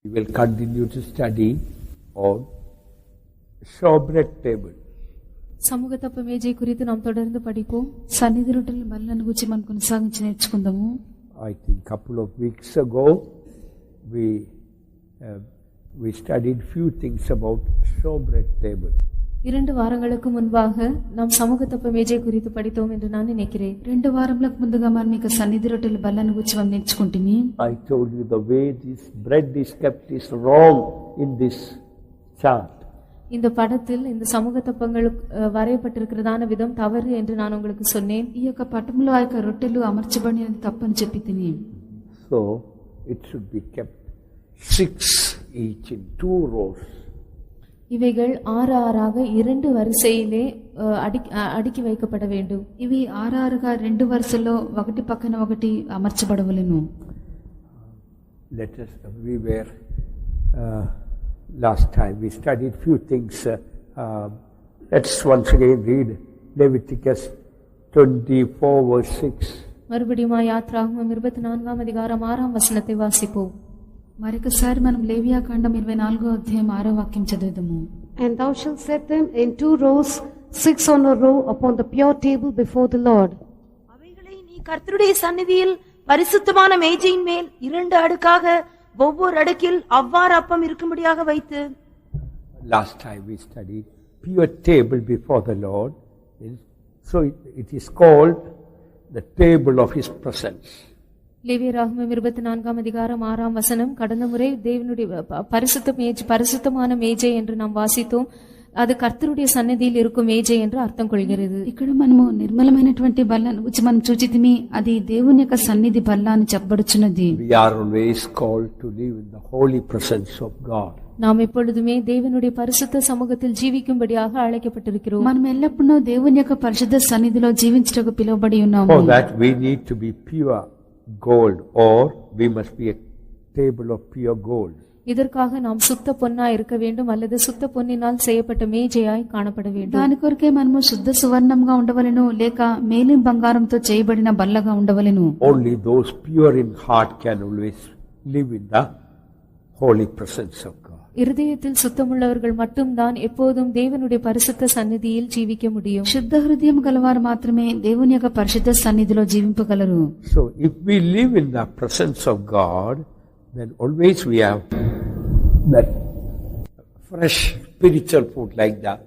We will continue to study on showbread table. సముగతప్ప మేజై గురించి நாம் தொடர்ந்து படிப்போம். సన్నిధి రొట్టెల బల్లను గురించి మనం కొనసాగించి నేర్చుకుందాము. I think couple of weeks ago we studied few things about showbread table. 2 வாரங்களுக்கு முன்பாக நாம் సముగతప్ప మేజై గురించి படித்தோம் என்று நான் நினைக்கிறேன். 2 వారములకు ముందుగా మనం ఇక సన్నిధి రొట్టెల బల్లను గురించి మనం నేర్చుకుంటుని. I told you the way this bread is kept is wrong in this chart. இந்த படத்தில் இந்த சமூகத்தப்பங்கள் வரையப்பட்டிருக்கிறதான விதம் தவறு என்று நான் உங்களுக்கு சொன்னேன். ఈ యొక్క పటంలో ఆ యొక్క రొట్టెలు అమర్చబడినది తప్పని చెప్పి తిని. So it should be kept 6 each in 2 rows. இவைகள் 6 ஆறாக 2 வரிசையிலே அடுக்கி வைக்கப்பட வேண்டும். ఇవి 6 ఆరుగా 2 వరుసలో ఒకటి పక్కన ఒకటి అమర్చబడవలెను. Let us last time we studied few things. Let's once again read Leviticus 24 verse 6. மறுபடியும் யாத்ராகமம் 24ஆம் அதிகாரம் 6ஆம் வசனத்தை வாசிப்போம். మరొకసారి మనం లేవియాకాండం 24వ అధ్యాయం 6వ వాక్యం చదువుదాము. And thou shalt set them in 2 rows, 6 on a row upon the pure table before the Lord. அவைகளை நீ கர்த்தருடைய சந்நிதியில் பரிசுத்தமான மேஜையின் மேல் 2 அடுக்காக ஒவ்வொரு அடுக்கில் அவ்வாறு அப்பம் இருக்கும்படியாக வைத்து. Last time we studied pure table before the Lord. So it is called the table of his presence. லேவியராகமம் 24ஆம் அதிகாரம் 6ஆம் வசனம். கடந்த முறை தேவனுடைய பரிசுத்தமான மேஜை என்று நாம் வாசித்தோம். அது కర్తరుடைய సన్నిధిயில் இருக்கும் మేజై என்று అర్థం కొల్గెరదు. ఇక్కడ మనము నిర్మలమైనటువంటి బల్లను గురించి మనం చూచితిమి. అది దేవుని యొక్క సన్నిధి బల్ల అని చెప్పబడుచున్నది. We are always called to live in the holy presence of God. நாம் எப்பொழுதுமே தேவனுடைய பரிசுத்த சமூகத்தில் జీవిக்கும்படியாக అழைக்கப்பட்டிருக்கிறோம். మనం ఎల్లప్పుడూ దేవుని యొక్క పరిశుద్ధ సన్నిధిలో జీవించుటకు పిలువబడి ఉన్నాము. For that we need to be pure gold, or we must be a table of pure gold. இதற்காக நாம் சுத்த பொன்னாய் இருக்க வேண்டும் அல்லது சுத்த பொன்னினால் செய்யப்பட்ட மேజையாய் కాణపడ வேண்டும். దాని కొరకే మనము శుద్ధ సువర్ణంగా ఉండవలెను, లేక మేలిం బంగారంతో చేయబడిన బల్లగా ఉండవలెను. Only those pure in heart can always live in the holy presence of God. இருதயத்தில் சுத்தமுள்ளவர்கள் மட்டும்தான் எப்போதும் தேவனுடைய பரிசுத்த சந்நிதியில் జీవిக்க முடியும். శుద్ధ హృదయం గలవారు మాత్రమే దేవుని యొక్క పరిశుద్ధ సన్నిధిలో జీవింపగలరు. So if we live in the presence of God, then always we have that fresh spiritual food like that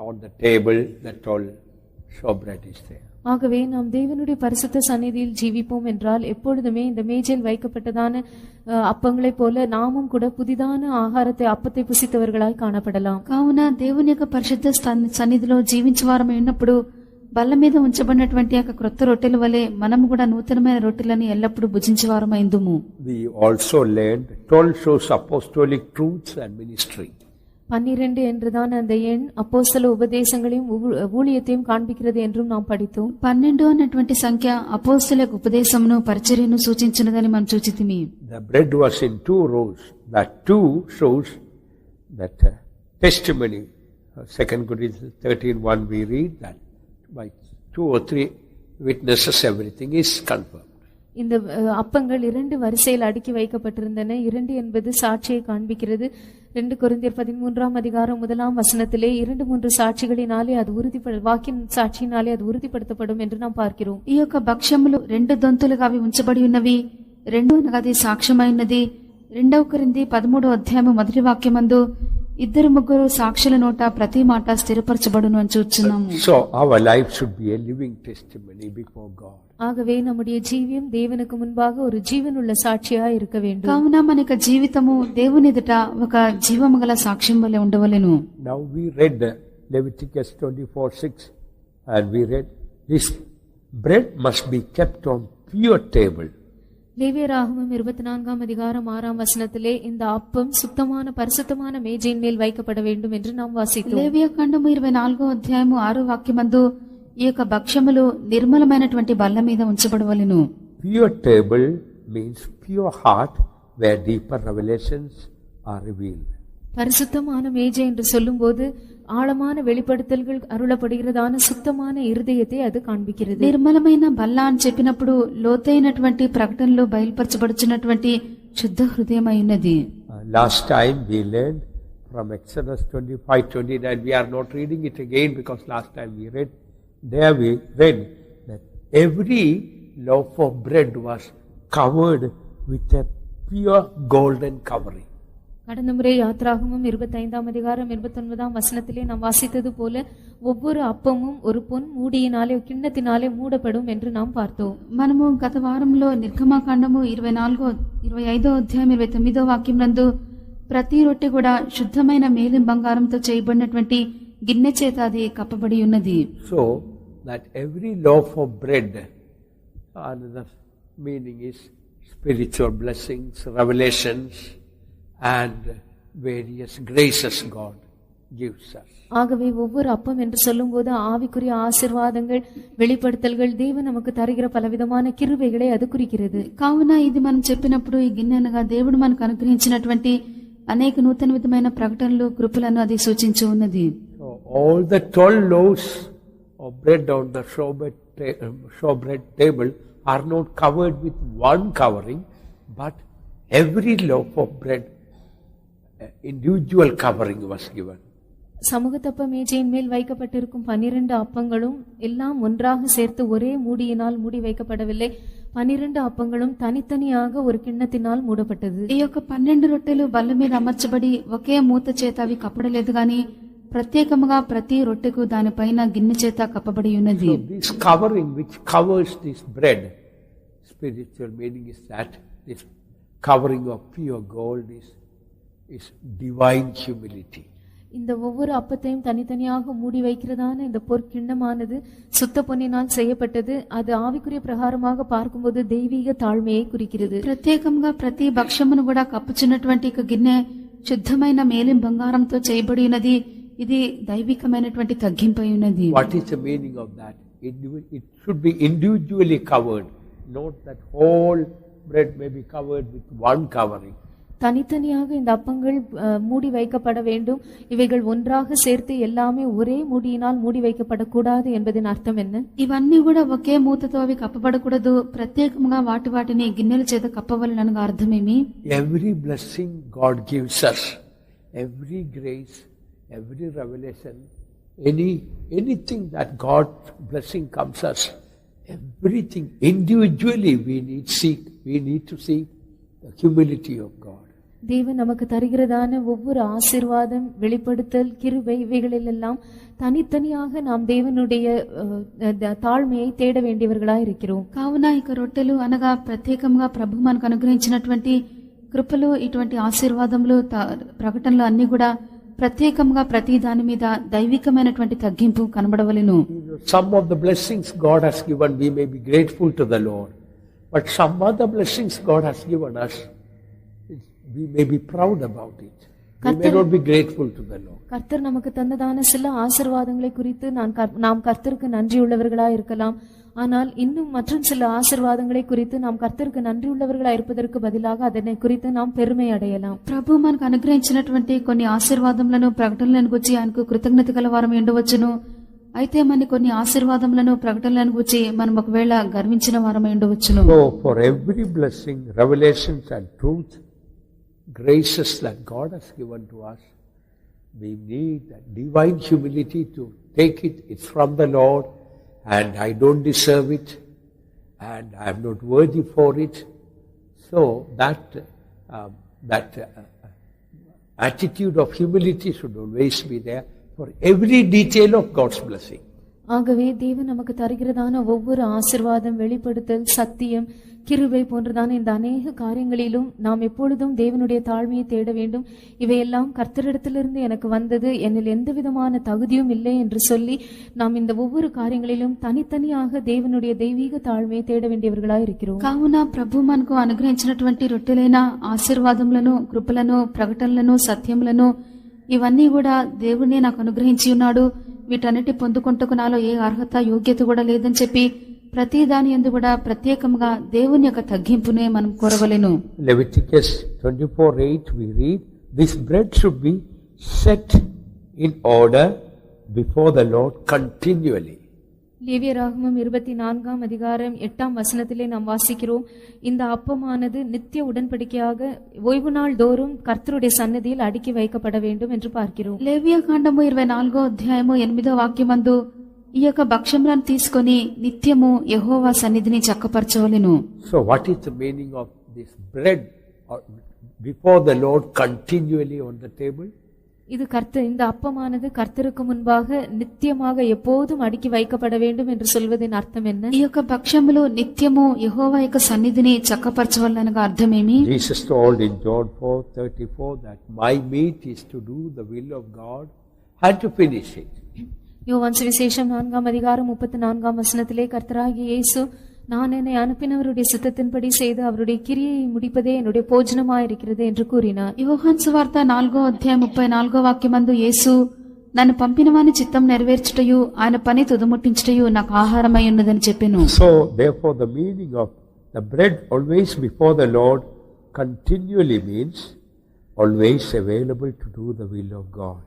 on the table, that all showbread is there. ஆகவே நாம் தேவனுடைய பரிசுத்த சந்நிதியில் ஜீவிப்போம் என்றால் எப்பொழுதுமே இந்த மேஜையில் வைக்கப்பட்டதான அப்பங்களைப் போல நாமும் கூட புதிதான ஆகாரத்தை அப்பத்தை புசித்தவர்களாய் காணப்படலாம். కావున దేవుని యొక్క పరిశుద్ధ సన్నిధిలో జీవించేవారమై ఉన్నప్పుడు బల్ల మీద ఉంచబడినటువంటి యొక్క క్రొత్త రొట్టెల వలె మనము కూడా నూతనమైన రొట్టెలను ఎల్లప్పుడూ భుజించేవారమైందుము. We also learned 12 shows apostolic truths and ministry. 12 என்றுதான் அந்த எண் அப்போஸ்தல உபதேசங்களையும் ஊழியத்தையும் காண்பிக்கிறது என்றும் நாம் படித்தோம். 12 అన్నటువంటి సంఖ్య అపోస్తలుల ఉపదేశమును పరిచర్యను సూచించినదని మనం చూచితిమి. The bread was in 2 rows. That 2 shows that testimony. 2 Corinthians 13:1 we read that by 2 or 3 witnesses everything is confirmed. இந்த அப்பங்கள் 2 வரிசையில் அடுக்கி வைக்கப்பட்டிருந்தன. 2 என்பது சாட்சியை காண்பிக்கிறது. 2 கொரிந்தியர் 13ஆம் அதிகாரம் 1ஆம் வசனத்திலே 2-3 சாட்சிகளினாலே அது వాక్యం సాక్షినాలే అది ఉறுதிப்படுத்தப்படும் என்று நாம் பார்க்கிறோம். ఈ యొక్క భక్ష్యములు 2 దొంతులుగా అవి ఉంచబడి ఉన్నవి. 2 అనగా అది సాక్ష్యమైనది. 2 కొరింథీ 13వ అధ్యాయము 1వ వాక్యమందు 2-3 సాక్షుల నోట ప్రతి మాట స్థిరపరచబడును అని చూస్తున్నాము. So our life should be a living testimony before God. ஆகவே நம்முடைய ஜீவியம் தேவனுக்கு முன்பாக ஒரு ஜீவனுள்ள சாட்சியா இருக்க வேண்டும். కావున మన యొక్క జీవితము దేవుని ఎదుట ఒక జీవము గల సాక్ష్యం వలె ఉండవలెను. Now we read Leviticus 24:6 and we read this bread must be kept on pure table. லேவியராகமம் 24ஆம் அதிகாரம் 6ஆம் வசனத்திலே இந்த அப்பம் சுத்தமான பரிசுத்தமான மேஜையின் மேல் வைக்கப்பட வேண்டும் என்று நாம் வாசித்தோம். లేవియాకాండము 24వ అధ్యాయము 6వ వాక్యమందు ఈ యొక్క భక్ష్యములు నిర్మలమైనటువంటి బల్ల మీద ఉంచబడవలెను. Pure table means pure heart where deeper revelations are revealed. பரிசுத்தமான மேஜை என்று சொல்லும்போது ஆழமான வெளிப்படுத்தல்கள் అరుளப்படுகிறதான சுத்தமான இருதயத்தை அது காண்பிக்கிறது. నిర్మలమైన బల్ల అని చెప్పినప్పుడు లోతైనటువంటి ప్రకటనలు బయలుపరచబడుచున్నటువంటి శుద్ధ హృదయమైనది. Last time we learned from Exodus 25:29. We are not reading it again because last time we read. There we read that every loaf of bread was covered with a pure golden covering. கடந்த முறை யாத்ராகமம் 25ஆம் அதிகாரம் 29ஆம் வசனத்திலே நாம் வாசித்தது போல ஒவ்வொரு அப்பமும் ஒரு பொன் மூடியினாலே கிண்ணத்தினாலே மூடப்படும் என்று நாம் பார்த்தோம். మనము గత వారంలో నిర్గమాకాండము 25వ అధ్యాయం 29వ వాక్యం నందు ప్రతి రొట్టె కూడా శుద్ధమైన మేలిం బంగారంతో చేయబడినటువంటి గిన్నె చేత అది కప్పబడి ఉన్నది. So that every loaf of bread, another meaning is spiritual blessings, revelations and various graces God gives us. ஆகவே ஒவ்வொரு அப்பம் என்று சொல்லும்போது ஆவிக்குரிய ஆசீர்வாதங்கள், வெளிப்படுத்தல்கள், தேவன் நமக்கு தருகிற பலவிதமான கிருபைகளை அது குறிக்கிறது. కావున ఇది మనం చెప్పినప్పుడు ఈ గిన్నె అనగా దేవుడు మనకు అనుగ్రహించినటువంటి అనేక నూతన విధమైన ప్రకటనలు, కృపలను అది సూచించి ఉన్నది. So all the 12 loaves of bread on the showbread table are not covered with one covering, but every loaf of bread individual covering was given. சமூகத்தப்ப மேஜையின் மேல் வைக்கப்பட்டிருக்கும் 12 அப்பங்களும் எல்லாம் ஒன்றாக சேர்த்து ஒரே மூடியினால் மூடி வைக்கப்படவில்லை. 12 அப்பங்களும் தனித்தனியாக ஒரு கிண்ணத்தினால் மூடப்பட்டது. ఈ యొక్క 12 రొట్టెలు బల్ల మీద అమర్చబడి ఒకే మూత చేత అవి కప్పడలేదు గాని ప్రత్యేకముగా ప్రతి రొట్టెకు దానిపైన గిన్నె చేత కప్పబడి ఉన్నది. So this covering which covers this bread, spiritual meaning is that this covering of pure gold is divine humility. இந்த ஒவ்வொரு அப்பத்தையும் தனித்தனியாக மூடி வைக்கிறதான இந்த பொற்கிண்ணமானது சுத்த பொன்னினால் செய்யப்பட்டது. அது ஆவிக்குரிய பிரகாரமாக பார்க்கும்போது தெய்வீக தாழ்மையை குறிக்கிறது. ప్రత్యేకంగా ప్రతి భక్ష్యమును కూడా కప్పుచున్నటువంటి గిన్నె శుద్ధమైన మేలిం బంగారంతో చేయబడి ఉన్నది. ఇది దైవికమైనటువంటి తగ్గింపై ఉన్నది. What is the meaning of that? It should be individually covered, not that whole bread may be covered with one covering. தனித்தனியாக இந்த அப்பங்கள் மூடி வைக்கப்பட வேண்டும். இவைகள் ஒன்றாக சேர்த்து எல்லாமே ஒரே மூடியினால் மூடி வைக்கப்படக்கூடாது என்பதன் அர்த்தம் என்ன? ఇవన్నీ కూడా ఒకే మూతతో అవి కప్పబడకూడదు. ప్రత్యేకంగా వాటిని గిన్నెల చేత కప్పవలనగా అర్థమేమి? Every blessing God gives us, every grace, every revelation, anything that God's blessing comes us, everything individually we need to seek the humility of God. தேவன் நமக்கு தருகிறதான ஒவ்வொரு ஆசீர்வாதம், வெளிப்படுத்தல், கிருபை, இவைகளிலெல்லாம் தனித்தனியாக நாம் தேவனுடைய తాழ்மையை தேட வேண்டியவர்களாய் இருக்கிறோம். కావున ఇక రొట్టెలు అనగా ప్రత్యేకంగా ప్రభు మనకు అనుగ్రహించినటువంటి కృపలు, ఇటువంటి ఆశీర్వాదములు, ప్రకటనలు అన్ని కూడా ప్రత్యేకంగా ప్రతి దాని మీద దైవికమైనటువంటి తగ్గింపు కనబడవలెను. Some of the blessings God has given, we may be grateful to the Lord, but some other blessings God has given us, we may be proud about it. We may not be grateful to the Lord. கர்த்தர் நமக்கு தந்ததான சில ஆசீர்வாதங்களை குறித்து நாம் கர்த்தருக்கு நன்றியுள்ளவர்களாய் இருக்கலாம். ஆனால் இன்னும் மற்றும் சில ஆசீர்வாதங்களை குறித்து நாம் கர்த்தருக்கு நன்றியுள்ளவர்களாய் இருப்பதற்கு பதிலாக அதனை குறித்து நாம் பெருமை అడయலாம். ప్రభు మనకు అనుగ్రహించినటువంటి కొన్ని ఆశీర్వాదములను, ప్రకటనలను గురించి ఆయనకు కృతజ్ఞత గల వారం ఉండవచ్చును. అయితే మన కొన్ని ఆశీర్వాదములను, ప్రకటనలను గురించి మనం ఒకవేళ గర్వించిన వారం ఉండవచ్చును. So for every blessing, revelations and truth, graces that God has given to us, we need that divine humility to take it. It's from the Lord and I don't deserve it and I am not worthy for it. So that attitude of humility should always be there for every detail of God's blessing. ஆகவே தேவன் நமக்கு தருகிறதான ஒவ்வொரு ஆசீர்வாதம், வெளிப்படுத்தல், சத்தியம், கிருபை போன்றதான இந்த அநேக காரியங்களிலும் நாம் எப்பொழுதும் தேவனுடைய தாழ்மையை தேட வேண்டும். இவையெல்லாம் கர்த்தரிடத்திலிருந்து எனக்கு வந்தது, என்னில் எந்த விதமான தகுதியும் இல்லை என்று சொல்லி நாம் இந்த ஒவ்வொரு காரியங்களிலும் தனித்தனியாக தேவனுடைய தெய்வீக தாழ்மையை தேட வேண்டியவர்களாய் இருக்கிறோம். కావున ప్రభు మనకు అనుగ్రహించినటువంటి రొట్టెలైన ఆశీర్వాదములను, కృపలను, ప్రకటనలను, సత్యములను ఇవన్నీ కూడా దేవుడే నాకు అనుగ్రహించి ఉన్నాడు. వీటన్నిటి పొందుకొంటకు నాలో ఏ అర్హత, యోగ్యత కూడా లేదని చెప్పి ప్రతి దాని యందు కూడా ప్రత్యేకంగా దేవుని యొక్క తగ్గింపునే మనం కోరవలెను. Leviticus 24:8 we read, this bread should be set in order before the Lord continually. லேவியராகமம் 24ஆம் அதிகாரம் 8ஆம் வசனத்திலே நாம் வாசிக்கிறோம், இந்த அப்பமானது நித்திய உடன்படிக்கையாக ஓய்வு நாள் தோறும் கர்த்தருடைய சன்னதியில் அடுக்கி வைக்கப்பட வேண்டும் என்று பார்க்கிறோம். లేవియా కాండము 24వ అధ్యాయము 8వ వాక్యమందు ఈ యొక్క భక్ష్యములను తీసుకొని నిత్యము యెహోవా సన్నిధిని చక్కపరచవలెను. So what is the meaning of this bread before the Lord continually on the table? இது இந்த அப்பமானது கர்த்தருக்கு முன்பாக நித்தியமாக எப்போதும் அடுக்கி வைக்கப்பட வேண்டும் என்று சொல்வதின் அர்த்தம் என்ன? ఈ యొక్క భక్ష్యములు నిత్యము యెహోవా యొక్క సన్నిధిని చక్కపరచవలనగా అర్థమేమి? Jesus told in John 4:34 that my meat is to do the will of God and to finish it. யோவான் சுவிசேஷம் 4ஆம் அதிகாரம் 34ஆம் வசனத்திலே கர்த்தராகிய இயேசு, நான் என்னை அனுப்பினவருடைய சித்தத்தின்படி செய்து அவருடைய கிரியை முடிப்பதே என்னுடைய போஜனமாயிருக்கிறது என்று கூறினார். యోహాను సువార్త 4వ అధ్యాయం 34వ వాక్యమందు యేసు, నన్ను పంపినవాని చిత్తం నెరవేర్చుటయు ఆయన పని తుదముట్టించుటయు నాకు ఆహారమై ఉన్నదని చెప్పెను. So therefore the meaning of the bread always before the Lord continually means always available to do the will of God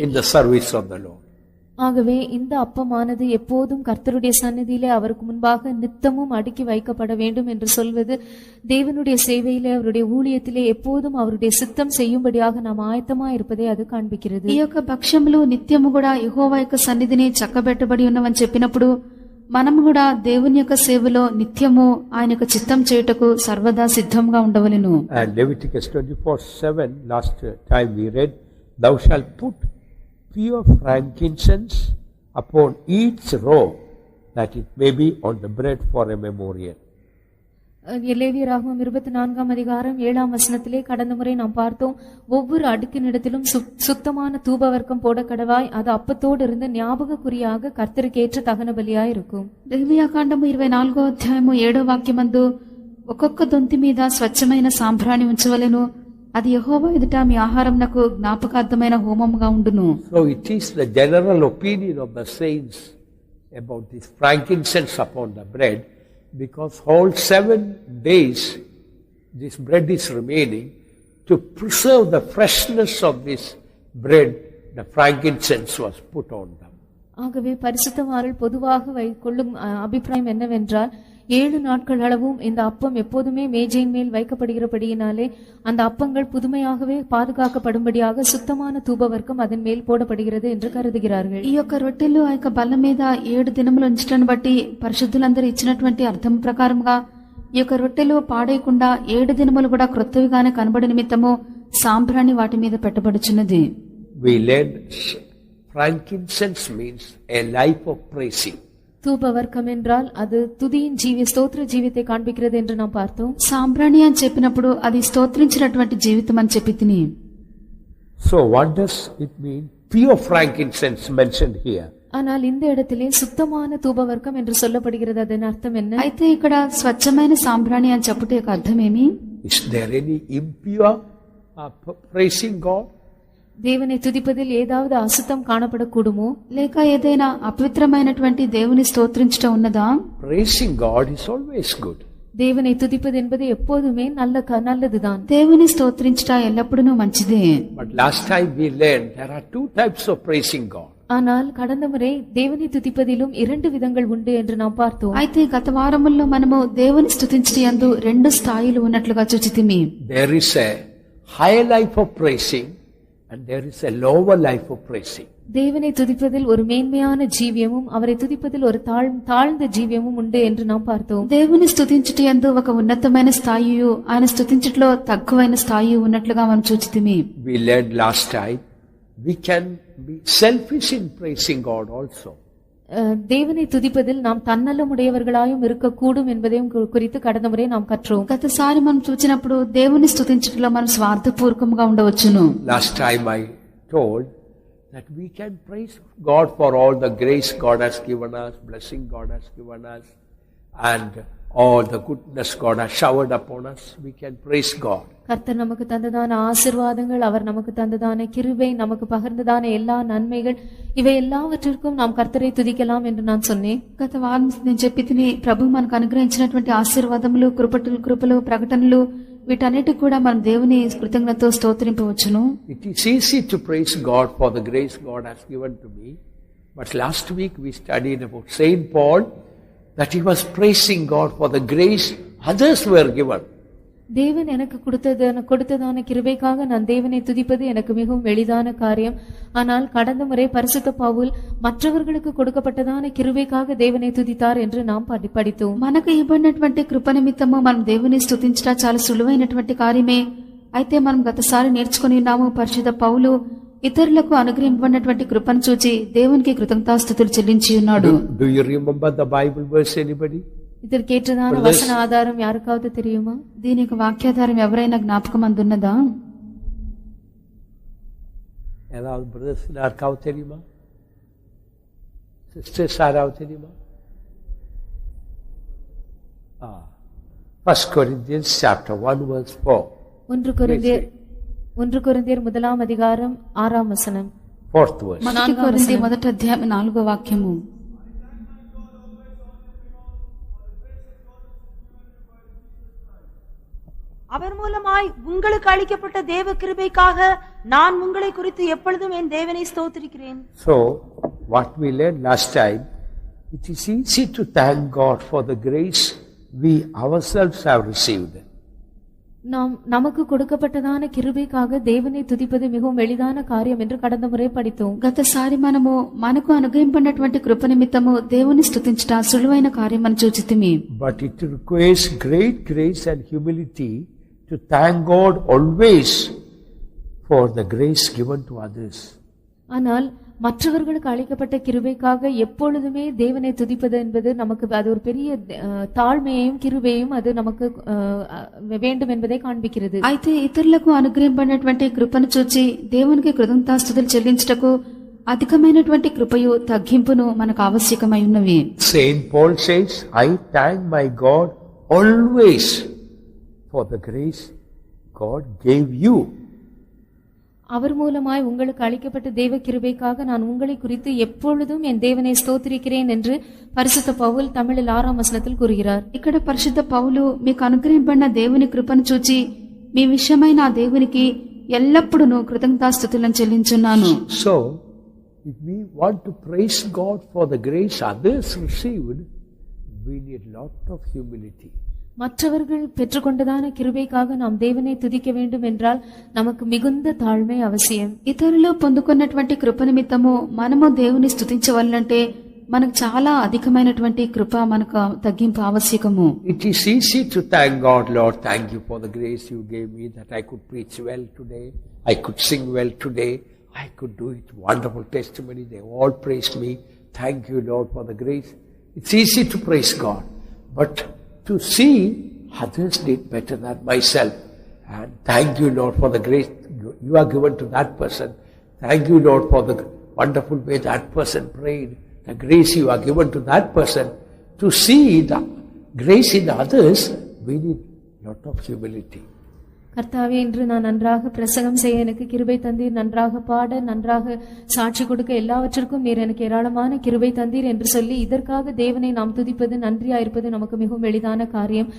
in the service of the Lord. ஆகவே இந்த அப்பமானது எப்போதும் கர்த்தருடைய சந்நிதியிலே அவருக்கு முன்பாக நித்தமும் அடுக்கி வைக்கப்பட வேண்டும் என்று சொல்வது தேவனுடைய சேவையிலே அவருடைய ஊழியத்திலே எப்போதும் அவருடைய சித்தம் செய்யும்படியாக நாம் ஆயத்தமா இருப்பதை அது காண்பிக்கிறது. ఈ యొక్క భక్ష్యములు నిత్యము కూడా యెహోవా యొక్క సన్నిధిని చక్కబెట్టబడి ఉన్నవని చెప్పినప్పుడు మనము కూడా దేవుని యొక్క సేవలో నిత్యము ఆయన యొక్క చిత్తం చేయుటకు సర్వదా సిద్ధంగా ఉండవలెను. And Leviticus 24:7 last time we read, thou shalt put pure frankincense upon each row, that it may be on the bread for a memorial. லேவியராகமம் 24ஆம் அதிகாரம் 7ஆம் வசனத்திலே கடந்த முறை நாம் பார்த்தோம், ஒவ்வொரு அடுக்கினிடத்திலும் சுத்தமான தூபவர்க்கம் போட கடவாய், அது அப்பத்தோடு இருந்த ஞாபக குறியாக கர்த்தருக்கு ஏற்ற தகன பலியாய் இருக்கும். లేవియా కాండము 24వ అధ్యాయము 7వ వాక్యమందు ఒక్కొక్క దొంతి మీద స్వచ్ఛమైన సాంబ్రాణి ఉంచవలెను, అది యెహోవా ఎదుట మీ ఆహారమునకు జ్ఞాపకార్థమైన హోమముగా ఉండును. So it is the general opinion of the saints about this frankincense upon the bread, because whole 7 days this bread is remaining. To preserve the freshness of this bread, the frankincense was put on them. ஆகவே பரிசுத்தவான்கள் பொதுவாக கொள்ளும் அபிப்பிராயம் என்னவென்றால், 7 நாட்கள் அளவும் இந்த அப்பம் எப்போதுமே மேஜையின் மேல் வைக்கப்படுகிறபடியினாலே அந்த அப்பங்கள் புதுமையாகவே பாதுகாக்கப்படும்படியாக சுத்தமான தூபவர்க்கம் அதன் மேல் போடப்படுகிறது என்று கருதுகிறார்கள். ఈ యొక్క రొట్టెలు ఆ యొక్క బల్ల మీద 7 దినములు ఉంచటాన్ని బట్టి పరిశుద్ధులందరూ ఇచ్చినటువంటి అర్థం ప్రకారంగా ఈ యొక్క రొట్టెలు పాడేయకుండా 7 దినములు కూడా క్రొత్తవిగానే కనబడి నిమిత్తము సాంబ్రాణి వాటి మీద పెట్టబడుచున్నది. We learned frankincense means a life of praising. தூபவர்க்கம் என்றால் அது துதியின் ஸ்தோத்திர ஜீவித்தை காண்பிக்கிறது என்று நாம் பார்த்தோம். సాంబ్రాణి అని చెప్పినప్పుడు అది స్తోత్రించినటువంటి జీవితం అని చెప్పి తిని. So what does it mean? Pure frankincense mentioned here. ஆனால் இந்த இடத்திலே சுத்தமான தூபவர்க்கம் என்று சொல்லப்படுகிறது. அதன் அர்த்தம் என்ன? అయితే ఇక్కడ స్వచ్ఛమైన సాంబ్రాణి అని చెప్పుట యొక్క అర్థం ఏమి? Is there any impure praising God? దేవుని తుదిపదిల్ ఏదాவது అశుద్ధం కాణపడకూడుమో, లేక ఏదైనా అపవిత్రమైనటువంటి దేవుని స్తోత్రించడం ఉన్నదా? Praising God is always good. தேவனை துதிப்பது என்பது எப்போதுமே நல்லதுதான். దేవుని స్తోత్రించట ఎల్లప్పుడూ మంచిదే. But last time we learned there are 2 types of praising God. ஆனால் கடந்த முறை தேவனை துதிப்பதிலும் 2 விதங்கள் உண்டு என்று நாம் பார்த்தோம். అయితే గత వారముల్లో మనము దేవుని స్తుతించటయందు 2 స్థాయిలు ఉన్నట్లుగా చూచితిమి. There is a higher life of praising and there is a lower life of praising. தேவனை துதிப்பதில் ஒரு மேன்மையான ஜீவியமும் அவரை துதிப்பதில் ஒரு தாழ்ந்த ஜீவியமும் உண்டு என்று நாம் பார்த்தோம். దేవుని స్తుతించుటయందు ఒక ఉన్నతమైన స్థాయియు ఆయన స్తుతించుటలో తక్కువైన స్థాయి ఉన్నట్లుగా మనం చూచితిమి. We learned last time we can be selfish in praising God also. தேவனை துதிப்பதில் நாம் தன்னலமுடையவர்களாயும் இருக்கக்கூடும் என்பதையும் குறித்து கடந்த முறை நாம் கற்றோம். గతసారి మనం చూచినప్పుడు దేవుని స్తుతించుటలో మనం స్వార్థపూర్వకంగా ఉండవచ్చును. Last time I told that we can praise God for all the grace God has given us, blessing God has given us, and all the goodness God has showered upon us. We can praise God. கர்த்தர் நமக்கு தந்ததான ஆசீர்வாதங்கள், அவர் நமக்கு தந்ததான கிருபை, நமக்கு பகிர்ந்ததான எல்லா நன்மைகள், இவை எல்லாவற்றிற்கும் நாம் கர்த்தரை துதிக்கலாம் என்று நான் சொன்னேன். గత వారం నేను చెప్పి తిని ప్రభు మనకు అనుగ్రహించినటువంటి ఆశీర్వాదములు, కృపలు, ప్రకటనలు వీటన్నిటికి కూడా మనం దేవుని కృతజ్ఞతతో స్తోత్రింపవచ్చును. It is easy to praise God for the grace God has given to me But last week we studied about Saint Paul, that he was praising God for the grace others were given. தேவன் எனக்கு கொடுத்ததான கிருபைக்காக நான் தேவனை துதிப்பது எனக்கு மிகவும் எளிதான காரியம். ஆனால் கடந்த முறை பரிசுத்த பவுல் மற்றவர்களுக்கு கொடுக்கப்பட்டதான கிருபைக்காக தேவனை துதித்தார் என்று நாம் படித்தோம். మనకు ఇవ్వబడినటువంటి కృప నిమిత్తము మనం దేవుని స్తుతించడం చాలా సులువైనటువంటి కార్యమే. అయితే మనం గతసారి నేర్చుకుని ఉన్నాము, పరిశుద్ధ పౌలు ఇతరులకు అనుగ్రహింపబడినటువంటి కృపను చూచి దేవునికి కృతజ్ఞతాస్తుతులు చెల్లించి ఉన్నాడు. Do you remember the Bible verse, anybody? இதற்கேற்றதான வசன ஆதாரம் யாருக்காவது தெரியுமா? దీనికి వాక్యాధారం ఎవరైనా జ్ఞాపకం అందున్నదా? ஏதாவது பிரதர்ஸ் யாருக்காவது தெரியுமா? சிஸ்டர்ஸ் யாராவது தெரியுமா? 1 Corinthians chapter 1 verse 4. 1 கொரிந்தியர் 1 அதிகாரம் 6 வசனம். 4th verse. 1 కొరింథీ మొదటి అధ్యాయం 4వ వాక్యము. அவர் மூலமாய் உங்களுக்கு அளிக்கப்பட்ட தேவ கிருபைக்காக நான் உங்களை குறித்து எப்பொழுதும் என் தேவனை ஸ்தோத்திரிக்கிறேன். So what we learned last time, it is easy to thank God for the grace we ourselves have received. நமக்கு கொடுக்கப்பட்டதான கிருபைக்காக தேவனை துதிப்பது மிகவும் எளிதான காரியம் என்று கடந்த முறை படித்தோம். గతసారి మనకు అనుగ్రహింపబడినటువంటి కృప నిమిత్తము దేవుని స్తుతించడం సులువైన కార్యం అని చూచితిమి. But it requires great grace and humility to thank God always for the grace given to others. ஆனால் மற்றவர்களுக்கு அளிக்கப்பட்ட கிருபைக்காக எப்பொழுதுமே தேவனை துதிப்பது என்பது நமக்கு அது ஒரு பெரிய தாழ்மையையும் கிருபையும் அது நமக்கு வேண்டும் என்பதை காண்பிக்கிறது. అయితే ఇతరులకు అనుగ్రహింపబడినటువంటి కృపను చూచి దేవునికి కృతజ్ఞతాస్తుతులు చెల్లించుటకు అధికమైనటువంటి కృపయు తగ్గింపును మనకు ఆవశ్యకమై ఉన్నవి. Saint Paul says, I thank my God always for the grace God gave you. அவர் மூலமாய் உங்களுக்கு அளிக்கப்பட்ட தேவ கிருபைக்காக நான் உங்களை குறித்து எப்பொழுதும் என் தேவனை ஸ்தோத்திரிக்கிறேன் என்று பரிசுத்த பவுல் தமிழில் 6ஆம் வசனத்தில் கூறுகிறார். ఇక్కడ పరిశుద్ధ పౌలు మీకు అనుగ్రహింపబడిన దేవుని కృపను చూచి మీ విషయమైన ఆ దేవునికి ఎల్లప్పుడూ కృతజ్ఞతాస్తుతులను చెల్లించున్నాను. So if we want to praise God for the grace others received, we need lot of humility. மற்றவர்கள் பெற்றுக்கொண்டதான கிருபைக்காக நாம் தேவனை துதிக்க வேண்டும் என்றால் நமக்கு மிகுந்த தாழ்மை அவசியம். ఇతరులు పొందుకున్నటువంటి కృప నిమిత్తము మనము దేవుని స్తుతించవలనంటే మనకు చాలా అధికమైనటువంటి కృప మనకు తగ్గింపు ఆవశ్యకము. It is easy to thank God, Lord, thank you for the grace you gave me that I could preach well today, I could sing well today, I could do it, wonderful testimony, they all praised me, thank you Lord for the grace. It's easy to praise God, but to see others did better than myself, and thank you Lord for the grace you are given to that person, thank you Lord for the wonderful way that person prayed, the grace you are given to that person. To see the grace in others, we need lot of humility. கர்த்தாவே, இன்று நான் நன்றாக பிரசங்கம் செய்ய எனக்கு கிருபை தந்தீர், நன்றாக பாட, நன்றாக சாட்சி கொடுக்க எல்லாவற்றிற்கும் நீர் எனக்கு ஏராளமான கிருபை தந்தீர் என்று சொல்லி இதற்காக தேவனை நாம் துதிப்பது, நன்றியாயிருப்பது நமக்கு மிகவும் எளிதான காரியம்.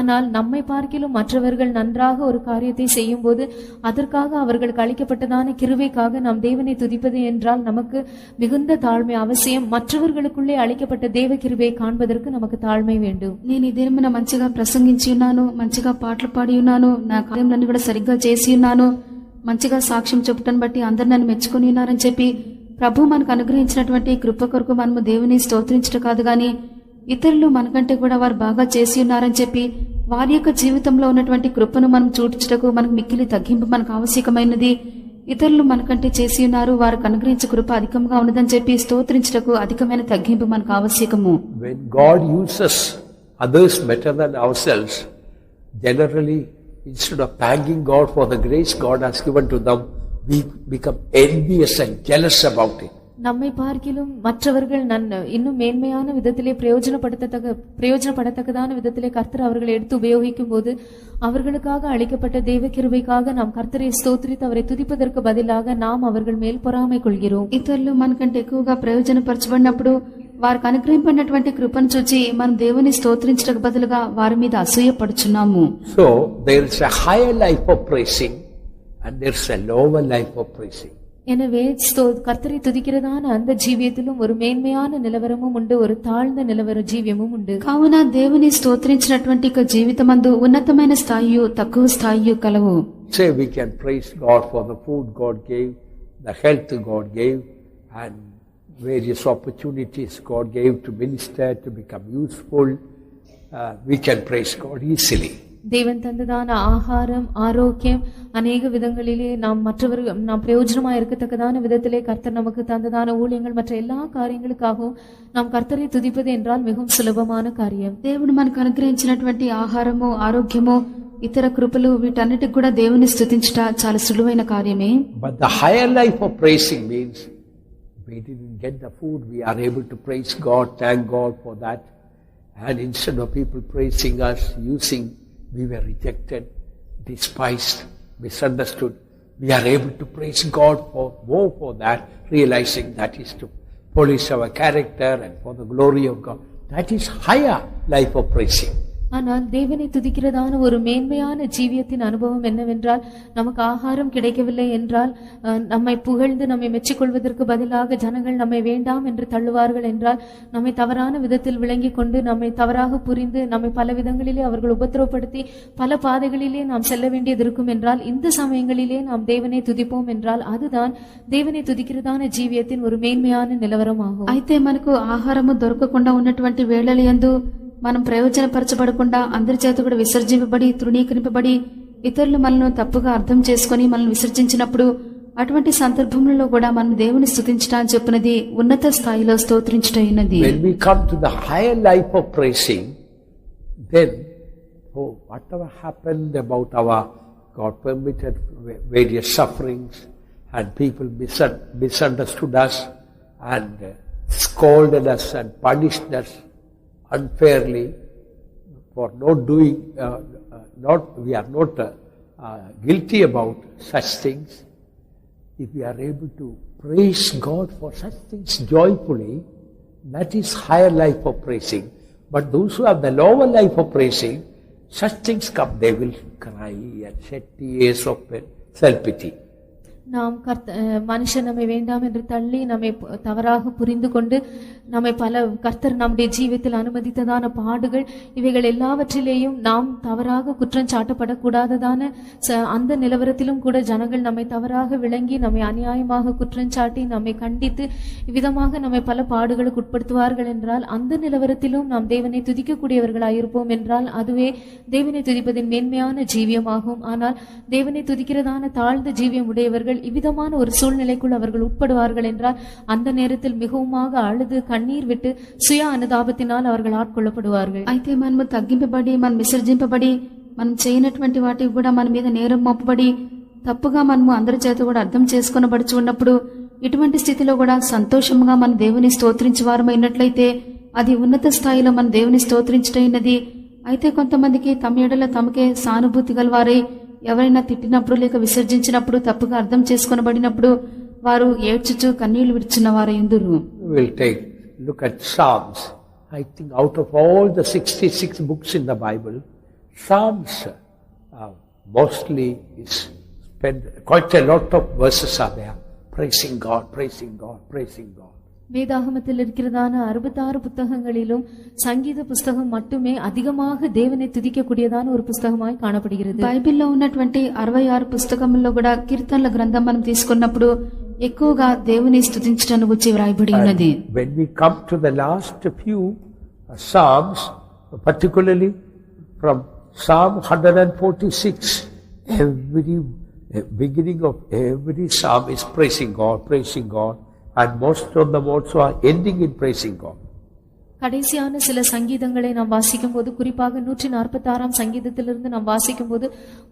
ஆனால் நம்மை பார்க்கிலும் மற்றவர்கள் நன்றாக ஒரு காரியத்தை செய்யும் போது அதற்காக அவர்களுக்கு அளிக்கப்பட்டதான கிருபைக்காக நாம் தேவனை துதிப்பது என்றால் நமக்கு மிகுந்த தாழ்மை அவசியம். மற்றவர்களுக்குள்ளே அளிக்கப்பட்ட தேவ கிருபையை காண்பதற்கு நமக்கு தாழ்மை வேண்டும். నేను ఈ దినమున మంచిగా ప్రసంగించి ఉన్నాను, మంచిగా పాటలు పాడి ఉన్నాను, నా కార్యములన్నీ కూడా సరిగ్గా చేసి ఉన్నాను, మంచిగా సాక్ష్యం చెప్పటం బట్టి అందరు నన్ను మెచ్చుకుని ఉన్నారని చెప్పి ప్రభు మనకు అనుగ్రహించినటువంటి కృప కొరకు మనము దేవుని స్తోత్రించడం కాదు గాని ఇతరులు మనకంటే కూడా వారు బాగా చేసి ఉన్నారని చెప్పి వారి యొక్క జీవితంలో ఉన్నటువంటి కృపను మనం చూపించటకు మనకు మిక్కిలి తగ్గింపు మనకు ఆవశ్యకమైనది. ఇతరులు మనకంటే చేసి ఉన్నారు, వారికి అనుగ్రహించే కృప అధికంగా ఉన్నదని చెప్పి స్తోత్రించటకు అధికమైన తగ్గింపు మనకు ఆవశ్యకము. When God uses others better than ourselves, generally instead of thanking God for the grace God has given to them, we become envious and jealous about it. நம்மை பார்க்கிலும் மற்றவர்கள் இன்னும் மேன்மையான விதத்திலே பிரயோஜனப்படத்தக்கதான விதத்திலே கர்த்தர் அவர்களை எடுத்து உபயோகிக்கும் போது அவர்களுக்காக அளிக்கப்பட்ட தேவ கிருபைக்காக நாம் கர்த்தரை ஸ்தோத்திரித்து அவரை துதிப்பதற்கு பதிலாக நாம் அவர்கள் மேல் பொறாமை கொள்கிறோம். ఇతరులు మనకంటే ఎక్కువగా ప్రయోజనపరచబడినప్పుడు వారికి అనుగ్రహింపడినటువంటి కృపను చూచి మనం దేవుని స్తోత్రించడానికి బదులుగా వారి మీద అసూయపడుచున్నాము. So there is a higher life of praising and there is a lower life of praising. எனவே கர்த்தரை துதிக்கிறதான அந்த ஜீவியத்திலும் ஒரு மேன்மையான நிலவரமும் உண்டு, ஒரு தாழ்ந்த நிலவர జీవ్యமும் உண்டு. కావున దేవుని స్తోత్రించినటువంటి జీవితమందు ఉన్నతమైన స్థాయి తక్కువ స్థాయి కలవు. Say we can praise God for the food God gave, the health God gave, and various opportunities God gave to minister, to become useful. We can praise God easily. தேவன் தந்ததான ஆகாரம், ஆரோக்கியம், அநேக விதங்களிலே நாம் மற்றவர்கள் நாம் பிரயோஜனமா இருக்கத்தக்கதான விதத்திலே கர்த்தர் நமக்கு தந்ததான ஊழியங்கள் மற்ற எல்லா காரியங்களுக்காகவும் நாம் கர்த்தரை துதிப்பது என்றால் மிகவும் சுலபமான காரியம். దేవుడు మనకు అనుగ్రహించినటువంటి ఆహారము, ఆరోగ్యము, ఇతర కృపలు వీటన్నిటికి కూడా దేవుని స్తుతించుట చాలా సులువైన కార్యమే. But the higher life of praising means we didn't get the food, we are able to praise God, thank God for that. And instead of people praising us, we were rejected, despised, misunderstood. We are able to praise God more for that, realizing that is to polish our character and for the glory of God. That is higher life of praising. ஆனால் தேவனை துதிக்கிறதான ஒரு மேன்மையான ஜீவியத்தின் அனுபவம் என்னவென்றால், நமக்கு ஆகாரம் கிடைக்கவில்லை என்றால் நம்மை புகழ்ந்து நம்மை மெச்சிக்கொள்வதற்கு பதிலாக ஜனங்கள் நம்மை வேண்டாம் என்று தள்ளுவார்கள் என்றால், நம்மை தவறான விதத்தில் விளங்கி கொண்டு நம்மை தவறாக புரிந்து நம்மை பல விதங்களிலே அவர்கள் உபத்திரவப்படுத்தி பல பாதைகளிலே நாம் செல்ல வேண்டியது இருக்கும் என்றால், இந்த சமயங்களிலே நாம் தேவனை துதிப்போம் என்றால் அதுதான் தேவனை துதிக்கிறதான జీవియத்தின் ஒரு மேன்மையான நிலவரமாகும். అయితే మనకు ఆహారము దొరకకుండా ఉన్నటువంటి వేళలందు మనం ప్రయోజనపరచబడకుండా అందరి చేత కూడా విసర్జింపబడి తృణీకరింపబడి ఇతరులు మనల్ని తప్పుగా అర్థం చేసుకుని మనల్ని విసర్జించినప్పుడు అటువంటి సందర్భంలో కూడా మనం దేవుని స్తుతించడం చెప్పునది ఉన్నత స్థాయిలో స్తోత్రించటైనది. When we come to the higher life of praising, then whatever happened about our God permitted various sufferings and people misunderstood us and scolded us and punished us unfairly for not doing, we are not guilty about such things. If we are able to praise God for such things joyfully, that is higher life of praising. But those who have the lower life of praising, such things come, they will cry and shed tears of self-pity. நாம் மனுஷன் நம்மை வேண்டாம் என்று தள்ளி நம்மை தவறாக புரிந்து கொண்டு நம்மை பல கர்த்தர் நம்முடைய ஜீவியத்தில் அனுமதித்ததான பாடுகள் இவைகள் எல்லாவற்றிலேயும் நாம் தவறாக குற்றம் சாட்டப்படக்கூடாததான அந்த நிலவரத்திலும் கூட ஜனங்கள் நம்மை தவறாக விளங்கி நம்மை அநியாயமாக குற்றம் சாட்டி நம்மை கண்டித்து இவ்விதமாக நம்மை பல பாடுகளுக்கு உட்படுத்துவார்கள் என்றால், அந்த நிலவரத்திலும் நாம் தேவனை துதிக்கக்கூடியவர்களாயிருப்போம் என்றால் அதுவே தேவனை துதிப்பதின் மேன்மையான ஜீவியமாகும். ஆனால் தேவனை துதிக்கிறதான தாழ்ந்த ஜீவியம் உடையவர்கள் இவ்விதமான ஒரு சூழ்நிலைக்குள் அவர்கள் உட்படுவார்கள் என்றால் அந்த நேரத்தில் மிகவுமாக அழுது கண்ணீர் விட்டு சுய அனுதாபத்தினால் அவர்கள் ஆட்கொள்ளப்படுவார்கள். అయితే మనము తగ్గింపబడి మనం విసర్జింపబడి మనం చేయనటువంటి వాటికి కూడా మన మీద నేరం మోపబడి తప్పుగా మనము అందరి చేత కూడా అర్థం చేసుకొనబడుచు ఉన్నప్పుడు ఇటువంటి స్థితిలో కూడా సంతోషంగా మన దేవుని స్తోత్రించే వారమైనట్లయితే అది ఉన్నత స్థాయిలో మన దేవుని స్తోత్రించటైనది. అయితే కొంతమందికి తమ ఎడల తమకే సానుభూతి గలవారై ఎవరైనా తిట్టినప్పుడు లేక విసర్జించినప్పుడు తప్పుగా అర్థం చేసుకొనబడినప్పుడు వారు ఏడ్చుచు కన్నీళ్లు విడుచున్న వారు ఎందురు. We'll look at Psalms. I think out of all the 66 books in the Bible, Psalms mostly is spent, quite a lot of verses are there, praising God, praising God, praising God. வேதாகமத்தில் இருக்கிறதான 66 புத்தகங்களிலும் சங்கீத புஸ்தகம் மட்டுமே அதிகமாக தேவனை துதிக்கக்கூடியதான ஒரு புஸ்தகமாய் காணப்படுகிறது. బైబిల్లో ఉన్నటువంటి 66 పుస్తకముల్లో కూడా కీర్తనల గ్రంథం మనం తీసుకున్నప్పుడు ఎక్కువగా దేవుని స్తుతించడం గురించి వ్రాయబడి ఉన్నది. When we come to the last few Psalms, particularly from Psalm 146, every beginning of every Psalm is praising God, praising God. And most of them also are ending in praising God. கடைசியான சில சங்கீதங்களை நாம் வாசிக்கும் போது, குறிப்பாக 146ஆம் சங்கீதத்திலிருந்து நாம் வாசிக்கும் போது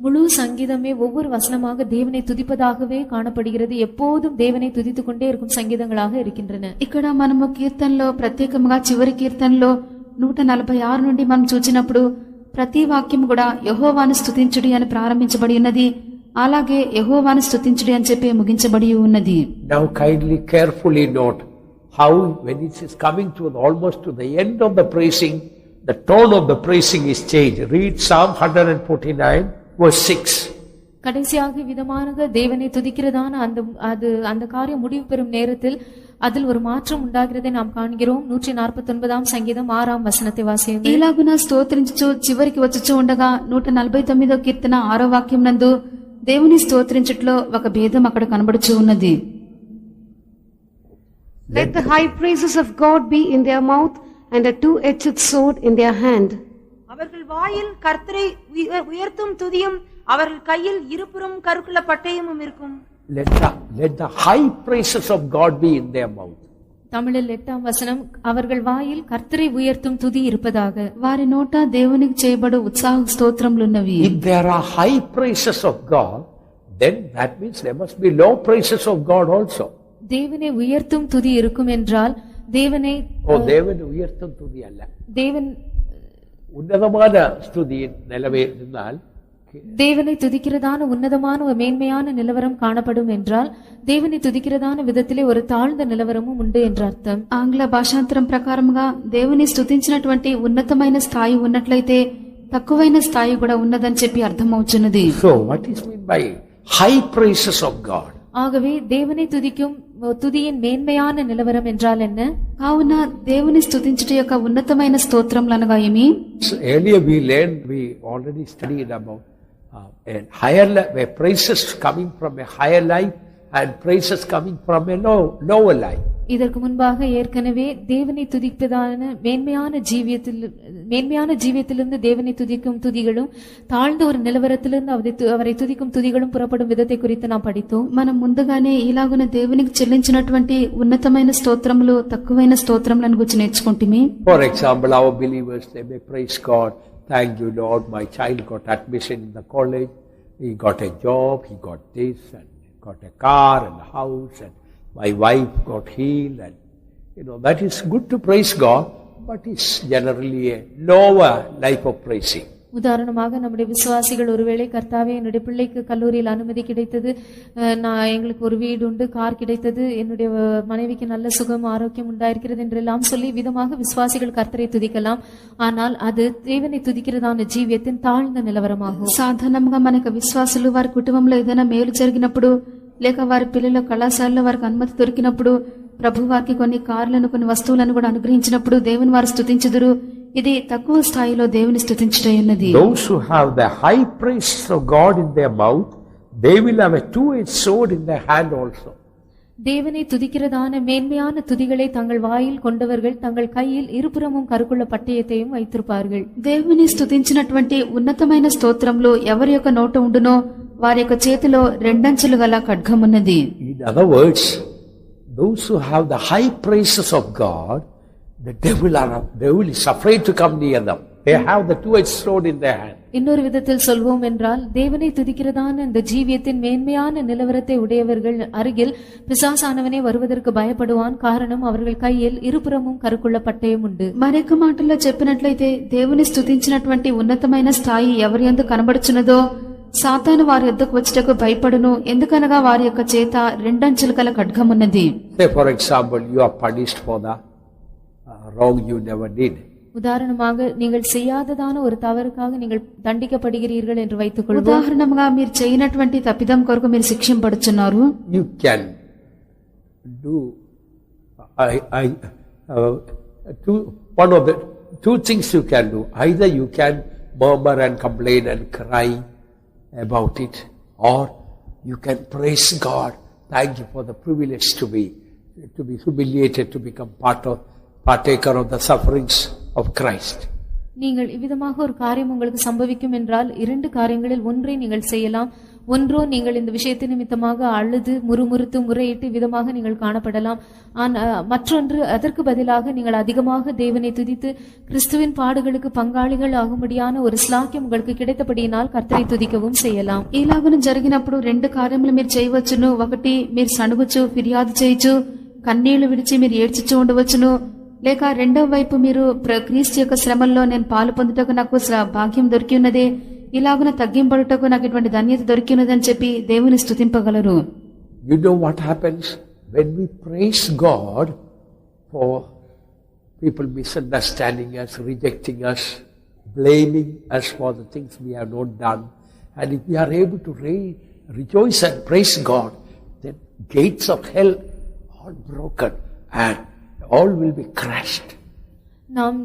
முழு சங்கீதமே ஒவ்வொரு வசனமாக தேவனை துதிப்பதாகவே காணப்படுகிறது. எப்போதும் தேவனை துதித்துக் கொண்டே இருக்கும் சங்கீதங்களாக இருக்கின்றன. ఇక్కడ మనము కీర్తనలో ప్రత్యేకంగా చివరి కీర్తనలో 146 నుండి మనం చూచినప్పుడు ప్రతి వాక్యం కూడా యెహోవాను స్తుతించుడి అని ప్రారంభించబడి ఉన్నది. అలాగే యెహోవాను స్తుతించుడి అని చెప్పి ముగించబడి ఉన్నది. Now kindly carefully note how when it is coming to almost to the end of the praising, the tone of the praising is changed. Read Psalm 149 verse 6. கடைசியாக விதமாக தேவனை துதிக்கிறதான அந்த காரியம் முடிவு பெறும் நேரத்தில் அதில் ஒரு மாற்றம் உண்டாகிறதை நாம் காண்கிறோம். 149 சங்கீதம் 6 వచనத்தை వాసియండి. ఇలాగున స్తోత్రించుచు చివరికి వచ్చుచూ ఉండగా 149 కీర్తన 6 వాక్యం నందు దేవుని స్తోత్రించుట్లో ఒక భేదం అక్కడ కనబడుచూ ఉన్నది. Let the high praises of God be in their mouth and a two-edged sword in their hand. அவர்கள் வாயில் கர்த்தரை உயர்த்தும் துதியும் அவர்கள் கையில் இருபுறம் கருக்குள்ள பட்டயமும் இருக்கும். Let the high praises of God be in their mouth. தமிழில் 8 వచనం, அவர்கள் வாயில் கர்த்தரை உயர்த்தும் துதி இருப்பதாக. వారి నోట దేవునికి చేయబడు ఉత్సాహ స్తోత్రములున్నవి. If there are high praises of God, then that means there must be low praises of God also. தேவனை உயர்த்தும் துதி இருக்கும் என்றால் தேவனை உயர்த்தும் துதி அல்ல, தேவன் உன்னதமான ஸ்துதியின் நிலவே இருந்தால், தேவனை துதிக்கிறதான உன்னதமான ஒரு மேன்மையான நிலவரம் காணப்படும் என்றால் தேவனை துதிக்கிறதான விதத்திலே ஒரு தாழ்ந்த நிலவரமும் உண்டு என்ற அர்த்தம். ఆంగ్ల భాషాంతరం ప్రకారంగా దేవుని స్తుతించినటువంటి ఉన్నతమైన స్థాయి ఉన్నట్లయితే తక్కువైన స్థాయి కూడా ఉన్నదని చెప్పి అర్థమవుతున్నది. So what is meant by high praises of God? ஆகவே தேவனை துதிக்கும் துதியின் மேன்மையான நிலவரம் என்றால் என்ன? కావున దేవుని స్తుతించుట యొక్క ఉన్నతమైన స్తోత్రములు అనగా ఏమి? Earlier we already studied about a higher where praises coming from a higher life and praises coming from a lower life. இதற்கு முன்பாக ஏற்கனவே தேவனை துதிப்பதான மேன்மையான ஜீவியத்திலிருந்து தேவனை துதிக்கும் துதிகளும் தாழ்ந்த ஒரு நிலவரத்திலிருந்து அவரை துதிக்கும் துதிகளும் புறப்படும் விதத்தை குறித்து நாம் படித்தோம். మనం ముందుగానే ఇలాగున దేవునికి చెల్లించినటువంటి ఉన్నతమైన స్తోత్రములు తక్కువైన స్తోత్రములను గురించి నేర్చుకుంటుమి. For example, our believers, they may praise God. Thank you, Lord, my child got admission in the college, he got a job, he got this and got a car and a house, and my wife got healed, and that is good to praise God, but it's generally a lower life of praising. உதாரணமாக நம்முடைய விசுவாசிகள் ஒருவேளை கர்த்தாவே என்னுடைய பிள்ளைக்கு கல்லூரியில் அனுமதி கிடைத்தது, எங்களுக்கு ஒரு வீடு உண்டு, கார் கிடைத்தது, என்னுடைய மனைவிக்கு நல்ல சுகம் ஆரோக்கியம் உண்டாயிருக்கிறது என்றெல்லாம் சொல்லி விதமாக விசுவாசிகள் கர்த்தரை துதிக்கலாம். ஆனால் அது தேவனை துதிக்கிறதான జీవియத்தின் தாழ்ந்த నిలవరమాகும். సాధారణంగా మనకు విశ్వాసులు వారి కుటుంబంలో ఏదైనా మేలు జరిగినప్పుడు లేక వారి పిల్లల కళాశాలలో వారికి అనుమతి దొరికినప్పుడు ప్రభు వారికి కొన్ని కార్లను కొన్ని వస్తువులను కూడా అనుగ్రహించినప్పుడు దేవుని వారు స్తుతించుదురు. ఇది తక్కువ స్థాయిలో దేవుని స్తుతించుట ఉన్నది. Those who have the high praise of God in their mouth, they will have a two-edged sword in their hand also. தேவனை துதிக்கிறதான மேன்மையான துதிகளை தங்கள் வாயில் கொண்டவர்கள் தங்கள் கையில் இருபுறமும் கருக்குள்ள பட்டயத்தையும் வைத்திருப்பார்கள். దేవుని స్తుతించినటువంటి ఉన్నతమైన స్తోత్రములు ఎవరి యొక్క నోట ఉండునో వారి యొక్క చేతిలో రెండంచులు గల ఖడ్గం ఉన్నది. In other words, those who have the high praises of God, the devil is afraid to come near them. They have the two-edged sword in their hand. இன்னொரு விதத்தில் சொல்வோம் என்றால் தேவனை துதிக்கிறதான இந்த ஜீவியத்தின் மேன்மையான நிலவரத்தை உடையவர்கள் அருகில் பிசாசானவனே வருவதற்கு பயப்படுவான். காரணம் அவர்கள் கையில் இருபுறமும் కరుకుள்ள పట్టయం ఉంది. మరొక మాటల్లో చెప్పినట్లయితే దేవుని స్తుతించినటువంటి ఉన్నతమైన స్థాయి ఎవరి యందు కనబడుచున్నదో సాతాను వారి యొద్దకు వచ్చుటకు భయపడును. ఎందుకనగా వారి యొక్క చేత రెండంచులు గల ఖడ్గం ఉన్నది. Say for example, you are punished for the wrong you never did. உதாரணமாக நீங்கள் செய்யாததான ஒரு தவறுக்காக நீங்கள் தண்டிக்கப்படுகிறீர்கள் என்று வைத்துக் கொள்வோம். ఉదాహరణంగా మీరు చేయనటువంటి తప్పిదం కొరకు మీరు శిక్షింపబడుచున్నారు. You can do one of the two things you can do. Either you can murmur and complain and cry about it, or you can praise God. Thank you for the privilege to be humiliated, to become partaker of the sufferings of Christ. நீங்கள் இவ்விதமாக ஒரு காரியம் உங்களுக்கு சம்பவிக்கும் என்றால் இரண்டு காரியங்களில் ஒன்றை நீங்கள் செய்யலாம். ஒன்றோ நீங்கள் இந்த விஷயத்தின் நிமித்தமாக அழுது முறுமுறுத்து முறையிட்டு விதமாக நீங்கள் காணப்படலாம். மற்றொன்று அதற்கு பதிலாக நீங்கள் அதிகமாக தேவனை துதித்து கிறிஸ்துவின் பாடுகளுக்கு பங்காளிகள் ஆகும்படியான ஒரு ஸ்லாக்கியம் உங்களுக்கு கிடைத்தபடியினால் கர்த்தரை துதிக்கவும் செய்யலாம். ఇలాగను జరిగినప్పుడు రెండు కార్యములు మీరు చేయవచ్చును. ఒకటి మీరు సణుగుచు ఫిర్యాదు చేయొచ్చు, కన్నీళ్లు విడిచి మీరు ఏడ్చుచూ ఉండవచ్చును. లేక రెండవ వైపు మీరు క్రీస్తు యొక్క శ్రమల్లో నేను పాలు పొందుటకు నాకు భాగ్యం దొరికి ఉన్నదే, ఇలాగున తగ్గింపడుటకు నాకు ఇటువంటి ధన్యత దొరికి ఉన్నదని చెప్పి దేవుని స్తుతింపగలరు. You know what happens when we praise God for people misunderstanding us, rejecting us, blaming us for the things we have not done, And if we are able to rejoice and praise God, then gates of hell are broken and all will be crushed. நாம்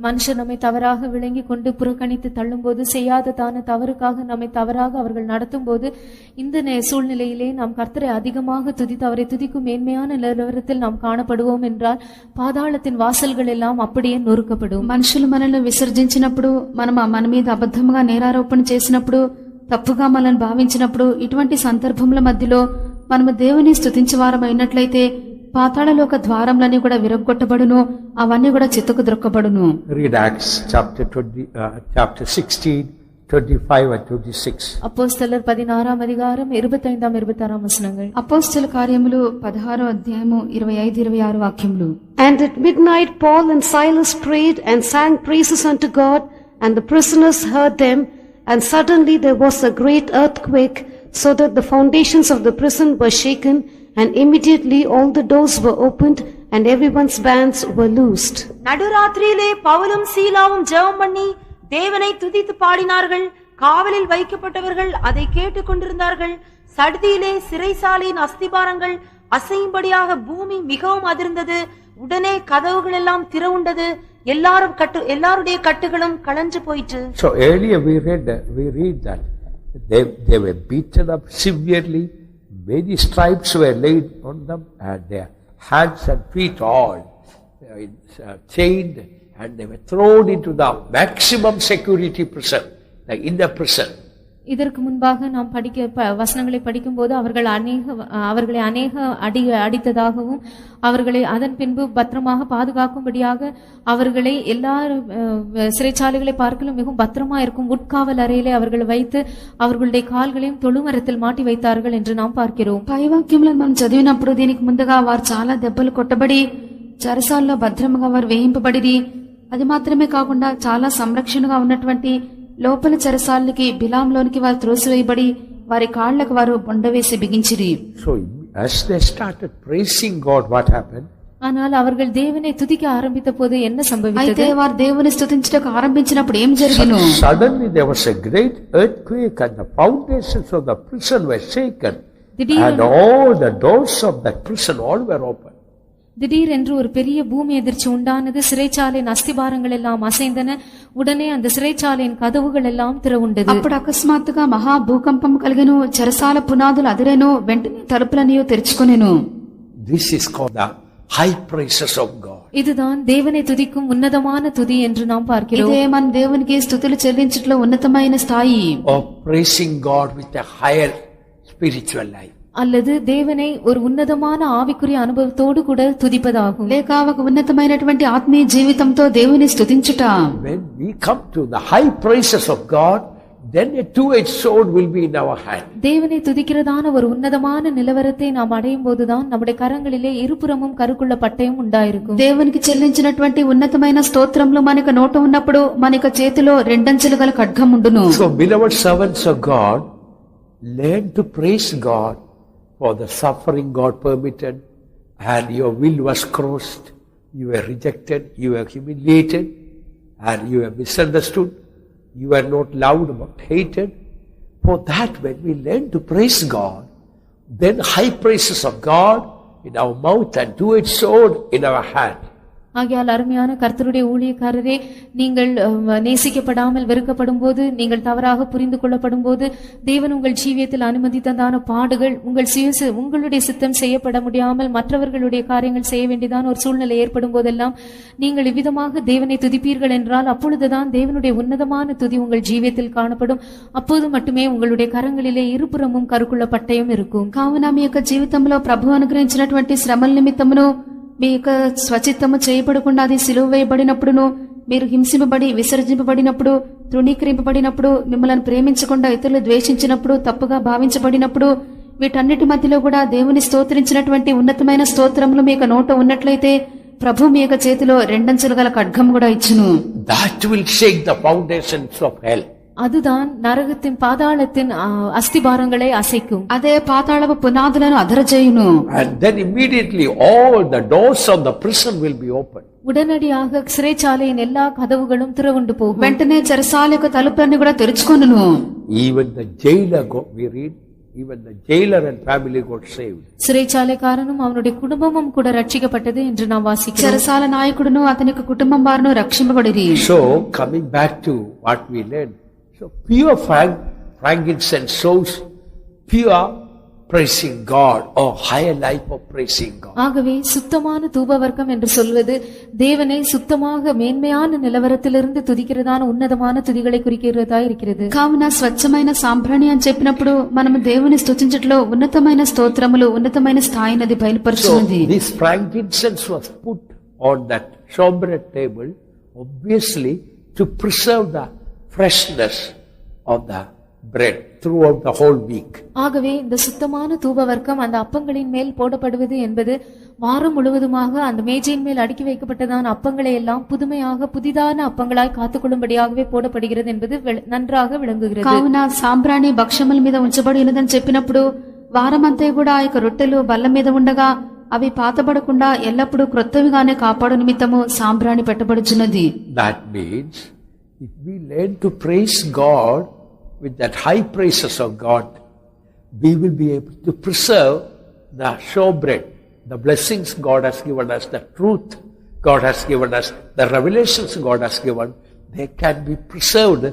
மனுஷர் நம்மை தவறாக விளங்கி கொண்டு புறக்கணித்து தள்ளும்போது, செய்யாததான தவறுக்காக நம்மை தவறாக அவர்கள் நடத்தும் போது, இந்த சூழ்நிலையிலே நாம் கர்த்தரை அதிகமாக துதித்து அவரை துதிக்கும் மேன்மையான நிலவரத்தில் நாம் காணப்படுவோம் என்றால் పాతాళத்தின் వాసల్கள் எல்லாம் அப்படியே నొరుకపடும். మనుషులు మనల్ని విసర్జించినప్పుడు, మన మీద అబద్ధంగా నేరారోపణ చేసినప్పుడు, తప్పుగా మనల్ని భావించినప్పుడు, ఇటువంటి సందర్భముల మధ్యలో మనము దేవుని స్తుతించేవారమైనట్లయితే పాతాళలోక ద్వారములన్నీ కూడా విరగొట్టబడును, అవన్నీ కూడా చిత్తకు ద్రొక్కబడును. Read Acts chapter 16, 25 and 26. అపోస్తలర్ 16వ అధికారం 25 26 వచనங்கள். అపోస్తల కార్యములు 16వ అధ్యాయము 25 26 వాక్యములు. And at midnight Paul and Silas prayed and sang praises unto God, and the prisoners heard them. And suddenly there was a great earthquake, so that the foundations of the prison were shaken, and immediately all the doors were opened, and everyone's bands were loosed. நடுராத்திரியிலே பவுலும் சீலாவும் ஜெபம் பண்ணி தேவனை துதித்து பாடினார்கள். காவலில் வைக்கப்பட்டவர்கள் அதை கேட்டுக் கொண்டிருந்தார்கள். சடுதியிலே சிறைசாலையின் அஸ்திபாரங்கள் அசையும்படியாக பூமி மிகவும் அதிர்ந்தது. உடனே கதவுகள் எல்லாம் திறவுண்டது. எல்லாருடைய கட்டுகளும் கலஞ்சு போயிற்று. So earlier we read that they were beaten up severely. Many stripes were laid on them, and their hands and feet all chained, and they were thrown into the maximum security prison, like in the prison. இதற்கு முன்பாக நாம் வசனங்களை படிக்கும் போது அவர்களை அநேக அடித்ததாகவும் அவர்களை அதன் பின்பு பத்திரமாக பாதுகாக்கும்படியாக அவர்களை எல்லா சிறைச்சாலைகளை பார்க்கலும் மிகவும் பத்திரமா இருக்கும் உட்காவல் அறையிலே அவர்களை வைத்து அவர்களுடைய కాల్గளையும் తొలుమరத்தில் మాటి வைத்தார்கள் என்று நாம் பார்க்கிறோம். పై వాక్యములను మనం చదివినప్పుడు దీనికి ముందుగా వారు చాలా దెబ్బలు కొట్టబడి చెరసాల్లో భద్రంగా వారు వేయింపబడిరి. అది మాత్రమే కాకుండా చాలా సంరక్షణగా ఉన్నటువంటి లోపల చెరసాలకి బిలాంలోనికి వారు త్రోసివేయబడి వారి కాళ్లకు వారు బొండవేసి బిగించిరి. So as they started praising God, what happened? ஆனால் அவர்கள் தேவனை துதிக்க ஆரம்பித்த போது என்ன சம்பவித்தது? అయితే వారు దేవుని స్తుతించడానికి ఆరంభించినప్పుడు ఏం జరిగిను? Suddenly there was a great earthquake, and the foundations of the prison were shaken, and all the doors of the prison all were open. திடீரென்று ஒரு பெரிய பூமி எதிர்ச்சி உண்டானது. சிறைச்சாலையின் அஸ்திபாரங்கள் எல்லாம் அசைந்தன. உடனே அந்த சிறைச்சாலையின் கதவுகள் எல்லாம் திறவுண்டது. అప్పుడు అకస్మాత్తుగా మహా భూకంపం కలిగెను. చెరసాల పునాదులు అదిరెను. వెంటనే తలుపులన్నీ తెరుచుకొనెను. This is called the high praises of God. இதுதான் தேவனை துதிக்கும் உன்னதமான துதி என்று நாம் பார்க்கிறோம். ఇదే మన దేవునికి స్తుతులు చెల్లించట్లో ఉన్నతమైన స్థాయి. Of praising God with a higher spiritual life. அல்லது தேவனை ஒரு உன்னதமான ஆவிக்குரிய அனுபவத்தோடு கூட துதிப்பதாகும். లేక ఒక ఉన్నతమైనటువంటి ఆత్మీయ జీవితంతో దేవుని స్తుతించుట. When we come to the high praises of God, then a two-edged sword will be in our hand. தேவனை துதிக்கிறதான ஒரு உன்னதமான நிலவரத்தை நாம் அடையும் போதுதான் நம்முடைய கரங்களிலே இருபுறமும் கருக்குள்ள பட்டயம் உண்டாயிருக்கும். దేవునికి చెల్లించినటువంటి ఉన్నతమైన స్తోత్రములు మనకు నోట ఉన్నప్పుడు మనకు చేతిలో రెండంచెలు గల ఖడ్గం ఉండును. So beloved servants of God, learn to praise God for the suffering God permitted, and your will was crossed, you were rejected, you were humiliated, and you were misunderstood, you were not loved but hated. For that, when we learn to praise God, then high praises of God in our mouth and two-edged sword in our hand. ஆகையால் அருமையான கர்த்தருடைய ஊழியக்காரரே, நீங்கள் நேசிக்கப்படாமல் வெறுக்கப்படும் போது, நீங்கள் தவறாக புரிந்து கொள்ளப்படும் போது, தேவன் உங்கள் ஜீவியத்தில் அனுமதித்ததான பாடுகள், உங்களுடைய சித்தம் செய்யப்பட முடியாமல் மற்றவர்களுடைய காரியங்கள் செய்ய வேண்டியதான ஒரு சூழ்நிலை ஏற்படும் போதெல்லாம் நீங்கள் இவ்விதமாக தேவனை துதிப்பீர்கள் என்றால், அப்பொழுதுதான் தேவனுடைய உன்னதமான துதி உங்கள் ஜீவியத்தில் காணப்படும். அப்போது மட்டுமே உங்களுடைய கரங்களிலே இருபுறமும் கருக்குள்ள பட்டயம் இருக்கும். కావున మీ యొక్క జీవితంలో ప్రభు అనుగ్రహించినటువంటి శ్రమల నిమిత్తమును మీ యొక్క స్వచిత్తము చేయబడకుండా అది సిలువ వేయబడినప్పుడును, మీరు హింసింపబడి విసర్జింపబడినప్పుడు, తృణీకరింపబడినప్పుడు, మిమ్మల్ని ప్రేమించకుండా ఇతరులు ద్వేషించినప్పుడు, తప్పుగా భావించబడినప్పుడు, వీటన్నిటి మధ్యలో కూడా దేవుని స్తోత్రించినటువంటి ఉన్నతమైన స్తోత్రములు మీ యొక్క నోట ఉన్నట్లయితే ప్రభు మీ యొక్క చేతిలో రెండంచెలు గల ఖడ్గం కూడా ఇచ్చును. That will shake the foundations of hell. அதுதான் நரகத்தின் பாதாளத்தின் அஸ்திபாரங்களை அசைக்கும். అదే పాతాళపు పునాదులను అదరజేయును. And then immediately all the doors of the prison will be opened. ఉడనడియాగ సిறைச்சாலையின் எல்லா కదవుகளும் திறவுண்டு போகும். వెంటనే చెరసాల యొక్క తలుపులన్నీ కూడా తెరుచుకొనును. Even the jailer we read, even the jailer and family got saved. சிறைச்சாலைக்காரனும் அவனுடைய குடும்பமும் கூட ரட்சிக்கப்பட்டது என்று நாம் வாசிக்கிறோம். చెరసాల నాయకుడును అతని యొక్క కుటుంబం వారును రక్షింపబడిరి. So coming back to what we learned, so pure frankincense shows pure praising God or higher life of praising God. ஆகவே சுத்தமான தூபவர்க்கம் என்று சொல்வது தேவனை சுத்தமாக மேன்மையான நிலவரத்திலிருந்து துதிக்கிறதான உன்னதமான துதிகளை குறிக்கிறதா இருக்கிறது. కావున స్వచ్ఛమైన సాంబ్రాణి అని చెప్పినప్పుడు మనము దేవుని స్తుతించట్లో ఉన్నతమైన స్తోత్రములు ఉన్నతమైన స్థాయినది బయలుపరుచున్నది. So this frankincense was put on that showbread table obviously to preserve the freshness of the bread throughout the whole week. ஆகவே இந்த சுத்தமான தூபவர்க்கம் அந்த அப்பங்களின் மேல் போடப்படுவது என்பது வாரம் முழுவதுமாக அந்த மேஜையின் மேல் அடுக்கி வைக்கப்பட்டதான அப்பங்களை எல்லாம் புதுமையாக புதிதான அப்பங்களாய் காத்துக்கொள்ளும்படியாகவே போடப்படுகிறது என்பது நன்றாக விளங்குகிறது. కావున సాంబ్రాణి భక్ష్యముల మీద ఉంచబడి ఉన్నదని చెప్పినప్పుడు వారమంతా కూడా ఆ యొక్క రొట్టెలు బల్ల మీద ఉండగా అవి పాతబడకుండా ఎల్లప్పుడూ క్రొత్తవిగానే కాపాడు నిమిత్తము సాంబ్రాణి పెట్టబడుచున్నది. That means if we learn to praise God with that high praises of God, we will be able to preserve the showbread, the blessings God has given us, the truth God has given us, the revelations God has given. They can be preserved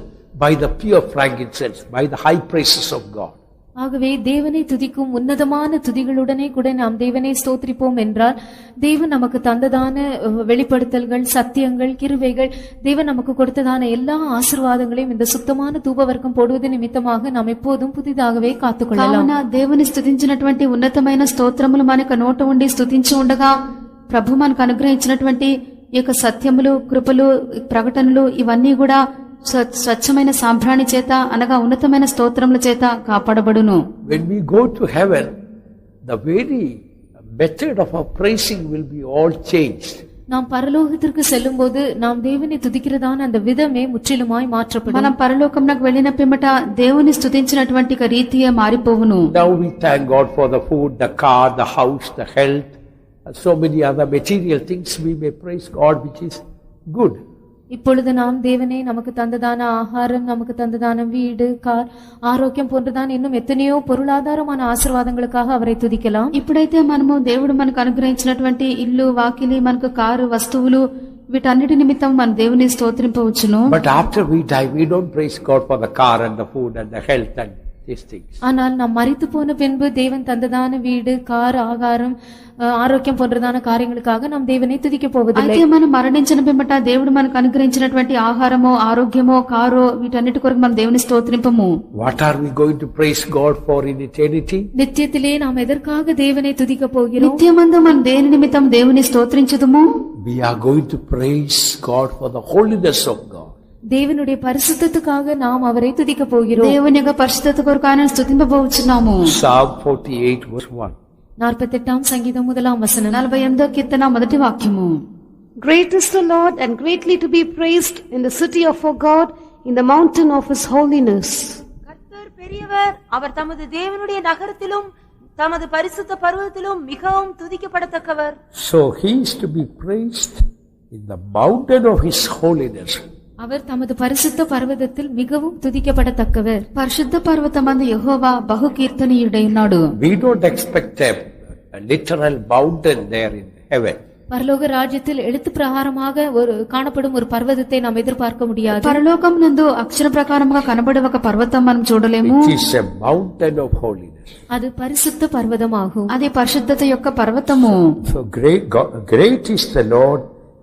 by the pure frankincense, by the high praises of God. ஆகவே தேவனை துதிக்கும் உன்னதமான துதிகளுடனே கூட நாம் தேவனை ஸ்தோத்திரிப்போம் என்றால் தேவன் நமக்கு தந்ததான வெளிப்படுத்தல்கள், சத்தியங்கள், கிருபைகள், தேவன் நமக்கு கொடுத்ததான எல்லா ஆசீர்வாதங்களையும் இந்த சுத்தமான தூபவர்க்கம் போடுவது நிமித்தமாக நாம் எப்போதும் புதிதாகவே காத்துக்கொள்ளலாம். కావున దేవుని స్తుతించినటువంటి ఉన్నతమైన స్తోత్రములు మనకు నోట ఉండి స్తుతించి ఉండగా ప్రభు మనకు అనుగ్రహించినటువంటి ఈ యొక్క సత్యములు, కృపలు, ప్రకటనలు ఇవన్నీ కూడా స్వచ్ఛమైన సాంబ్రాణి చేత అనగా ఉన్నతమైన స్తోత్రముల చేత కాపాడబడును. When we go to heaven, the very method of our praising will be all changed. நாம் பரலோகத்திற்கு செல்லும்போது நாம் தேவனை துதிக்கிறதான அந்த விதமே முற்றிலுமாய் மாற்றப்படும். మనం పరలోకమునకు వెళ్ళిన పిమ్మట దేవుని స్తుతించినటువంటి రీతియే మారిపోవును. Now we thank God for the food, the car, the house, the health, and so many other material things. We may praise God, which is good. இப்பொழுது நாம் தேவனை நமக்கு தந்ததான ஆகாரம், நமக்கு தந்ததான வீடு, கார், ఆరోగ్యం போன்றதான இன்னும் ఎత్తனைయో పొరులాధారமான ఆశీర్వాదங்களுக்காக அவரை துதிக்கலாம். ఇప్పుడైతే మనము దేవుడు మనకు అనుగ్రహించినటువంటి ఇల్లు, వాకిలి, మనకు కారు, వస్తువులు వీటన్నిటి నిమిత్తం మన దేవుని స్తోత్రింపవచ్చును. But after we die, we don't praise God for the car and the food and the health and these things. ஆனால் நாம் மரித்து போன பின்பு தேவன் தந்ததான வீடு, கார், ஆகாரம், ఆరోగ్యం పోன்றదాన కార్యங்களுக்காக நாம் தேவனை துதிக்க போவதில்லை. అయితే మనం మరణించిన పిమ్మట దేవుడు మనకు అనుగ్రహించినటువంటి ఆహారమో, ఆరోగ్యమో, కారో వీటన్నిటి కొరకు మనం దేవుని స్తోత్రింపము. What are we going to praise God for in eternity? నిత్యத்திலே நாம் எதற்காக தேவனை துதிக்க போகிறோம்? నిత్యమందు మనం దేని నిమిత్తం దేవుని స్తోత్రించుదుము? We are going to praise God for the holiness of God. தேவனுடைய பரிசுத்தத்துக்காக நாம் அவரை துதிக்க போகிறோம். దేవుని యొక్క పరిశుద్ధత కొరకు ఆయన స్తుతింపబోచున్నాము. Psalm 48 verse 1. 48వ సంగీతం 1వ వచనం. 48వ కీర్తన మొదటి వాక్యము. Great is the Lord and greatly to be praised in the city of our God, in the mountain of his holiness. கர்த்தர் பெரியவர், அவர் தமது தேவனுடைய நகரத்திலும் தமது பரிசுத்த பர்வதத்திலும் மிகவும் துதிக்கப்படத்தக்கவர். So he is to be praised in the mountain of his holiness. அவர் தமது பரிசுத்த பர்வதத்தில் மிகவும் துதிக்கப்படத்தக்கவர். పరిశుద్ధ పర్వతమందు యెహోవా బహు కీర్తనీయుడై ఉన్నాడు. We don't expect a literal mountain there in heaven. பரலோக ராஜ்யத்தில் எழுத்து பிரகாரமாக ஒரு காணப்படும் ஒரு பர்வதத்தை நாம் எதிர்பார்க்க முடியாது. పరలోకం నందు అక్షర ప్రకారముగా కనబడే ఒక పర్వతం మనం చూడలేము. It is a mountain of holiness. அது பரிசுத்த பர்வதமாகும். అది పరిశుద్ధత యొక్క పర్వతము. So great is the Lord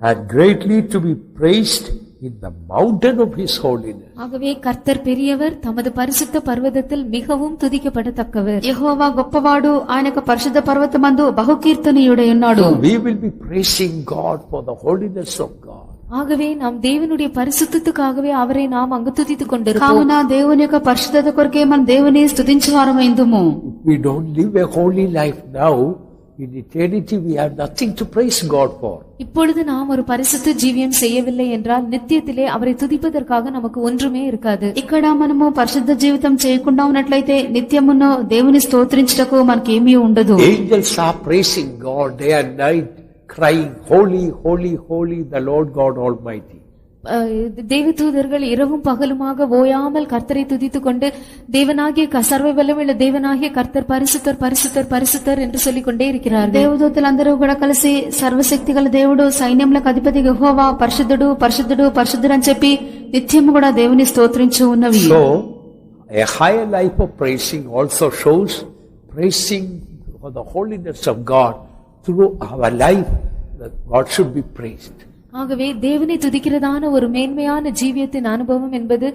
and greatly to be praised in the mountain of his holiness. ஆகவே கர்த்தர் பெரியவர், தமது பரிசுத்த பர்வதத்தில் மிகவும் துதிக்கப்படத்தக்கவர். యెహోవా గొప్పవాడు, ఆయన యొక్క పరిశుద్ధ పర్వతమందు బహు కీర్తనీయుడై ఉన్నాడు. So we will be praising God for the holiness of God. ஆகவே நாம் தேவனுடைய பரிசுத்தத்துக்காகவே அவரை நாம் அங்கு துதித்துக் கொண்டிருக்கிறோம். కావున దేవుని యొక్క పరిశుద్ధత కొరకే మనం దేవుని స్తుతించువారమైందుము. If we don't live a holy life now, in eternity we have nothing to praise God for. இப்பொழுது நாம் ஒரு பரிசுத்த ஜீவியம் செய்யவில்லை என்றால் நித்தியத்திலே அவரை துதிப்பதற்காக நமக்கு ஒன்றுமே இருக்காது. ఇక్కడ మనము పరిశుద్ధ జీవితం చేయకుండా ఉన్నట్లయితే నిత్యమును దేవుని స్తోత్రించుటకు మనకేమీ ఉండదు. Angels are praising God day and night crying, Holy, holy, holy, the Lord God Almighty. தேவதூதர்கள் இரவும் பகலுமாக ஓயாமல் கர்த்தரை துதித்துக் கொண்டு தேவனாகிய சர்வ வல்லமையுள்ள தேவனாகிய கர்த்தர் பரிசுத்தர் பரிசுத்தர் பரிசுத்தர் என்று சொல்லிக் கொண்டே இருக்கிறார். దేవదూతలందరూ కూడా కలిసి సర్వశక్తి గల దేవుడు సైన్యములకు అధిపతి యెహోవా పరిశుద్ధుడు పరిశుద్ధుడు పరిశుద్ధుడు అని చెప్పి నిత్యము కూడా దేవుని స్తోత్రించు ఉన్నవి. So a higher life of praising also shows praising for the holiness of God through our life, that God should be praised. ஆகவே தேவனை துதிக்கிறதான ஒரு மேன்மையான ஜீவியத்தின் அனுபவம் என்பது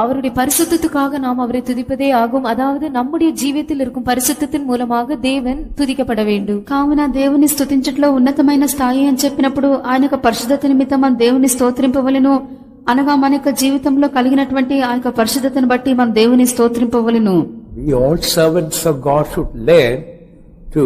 அவருடைய பரிசுத்தத்துக்காக நாம் அவரை துதிப்பதே ஆகும். அதாவது நம்முடைய ஜீவியத்தில் இருக்கும் பரிசுத்தத்தின் மூலமாக தேவன் துதிக்கப்பட வேண்டும். కావున దేవుని స్తుతించట్లో ఉన్నతమైన స్థాయి అని చెప్పినప్పుడు ఆయన యొక్క పరిశుద్ధత నిమిత్తం మనం దేవుని స్తోత్రింపవలెను. అనగా మన యొక్క జీవితంలో కలిగినటువంటి ఆ యొక్క పరిశుద్ధతను బట్టి మనం దేవుని స్తోత్రింపవలెను. We all servants of God should learn to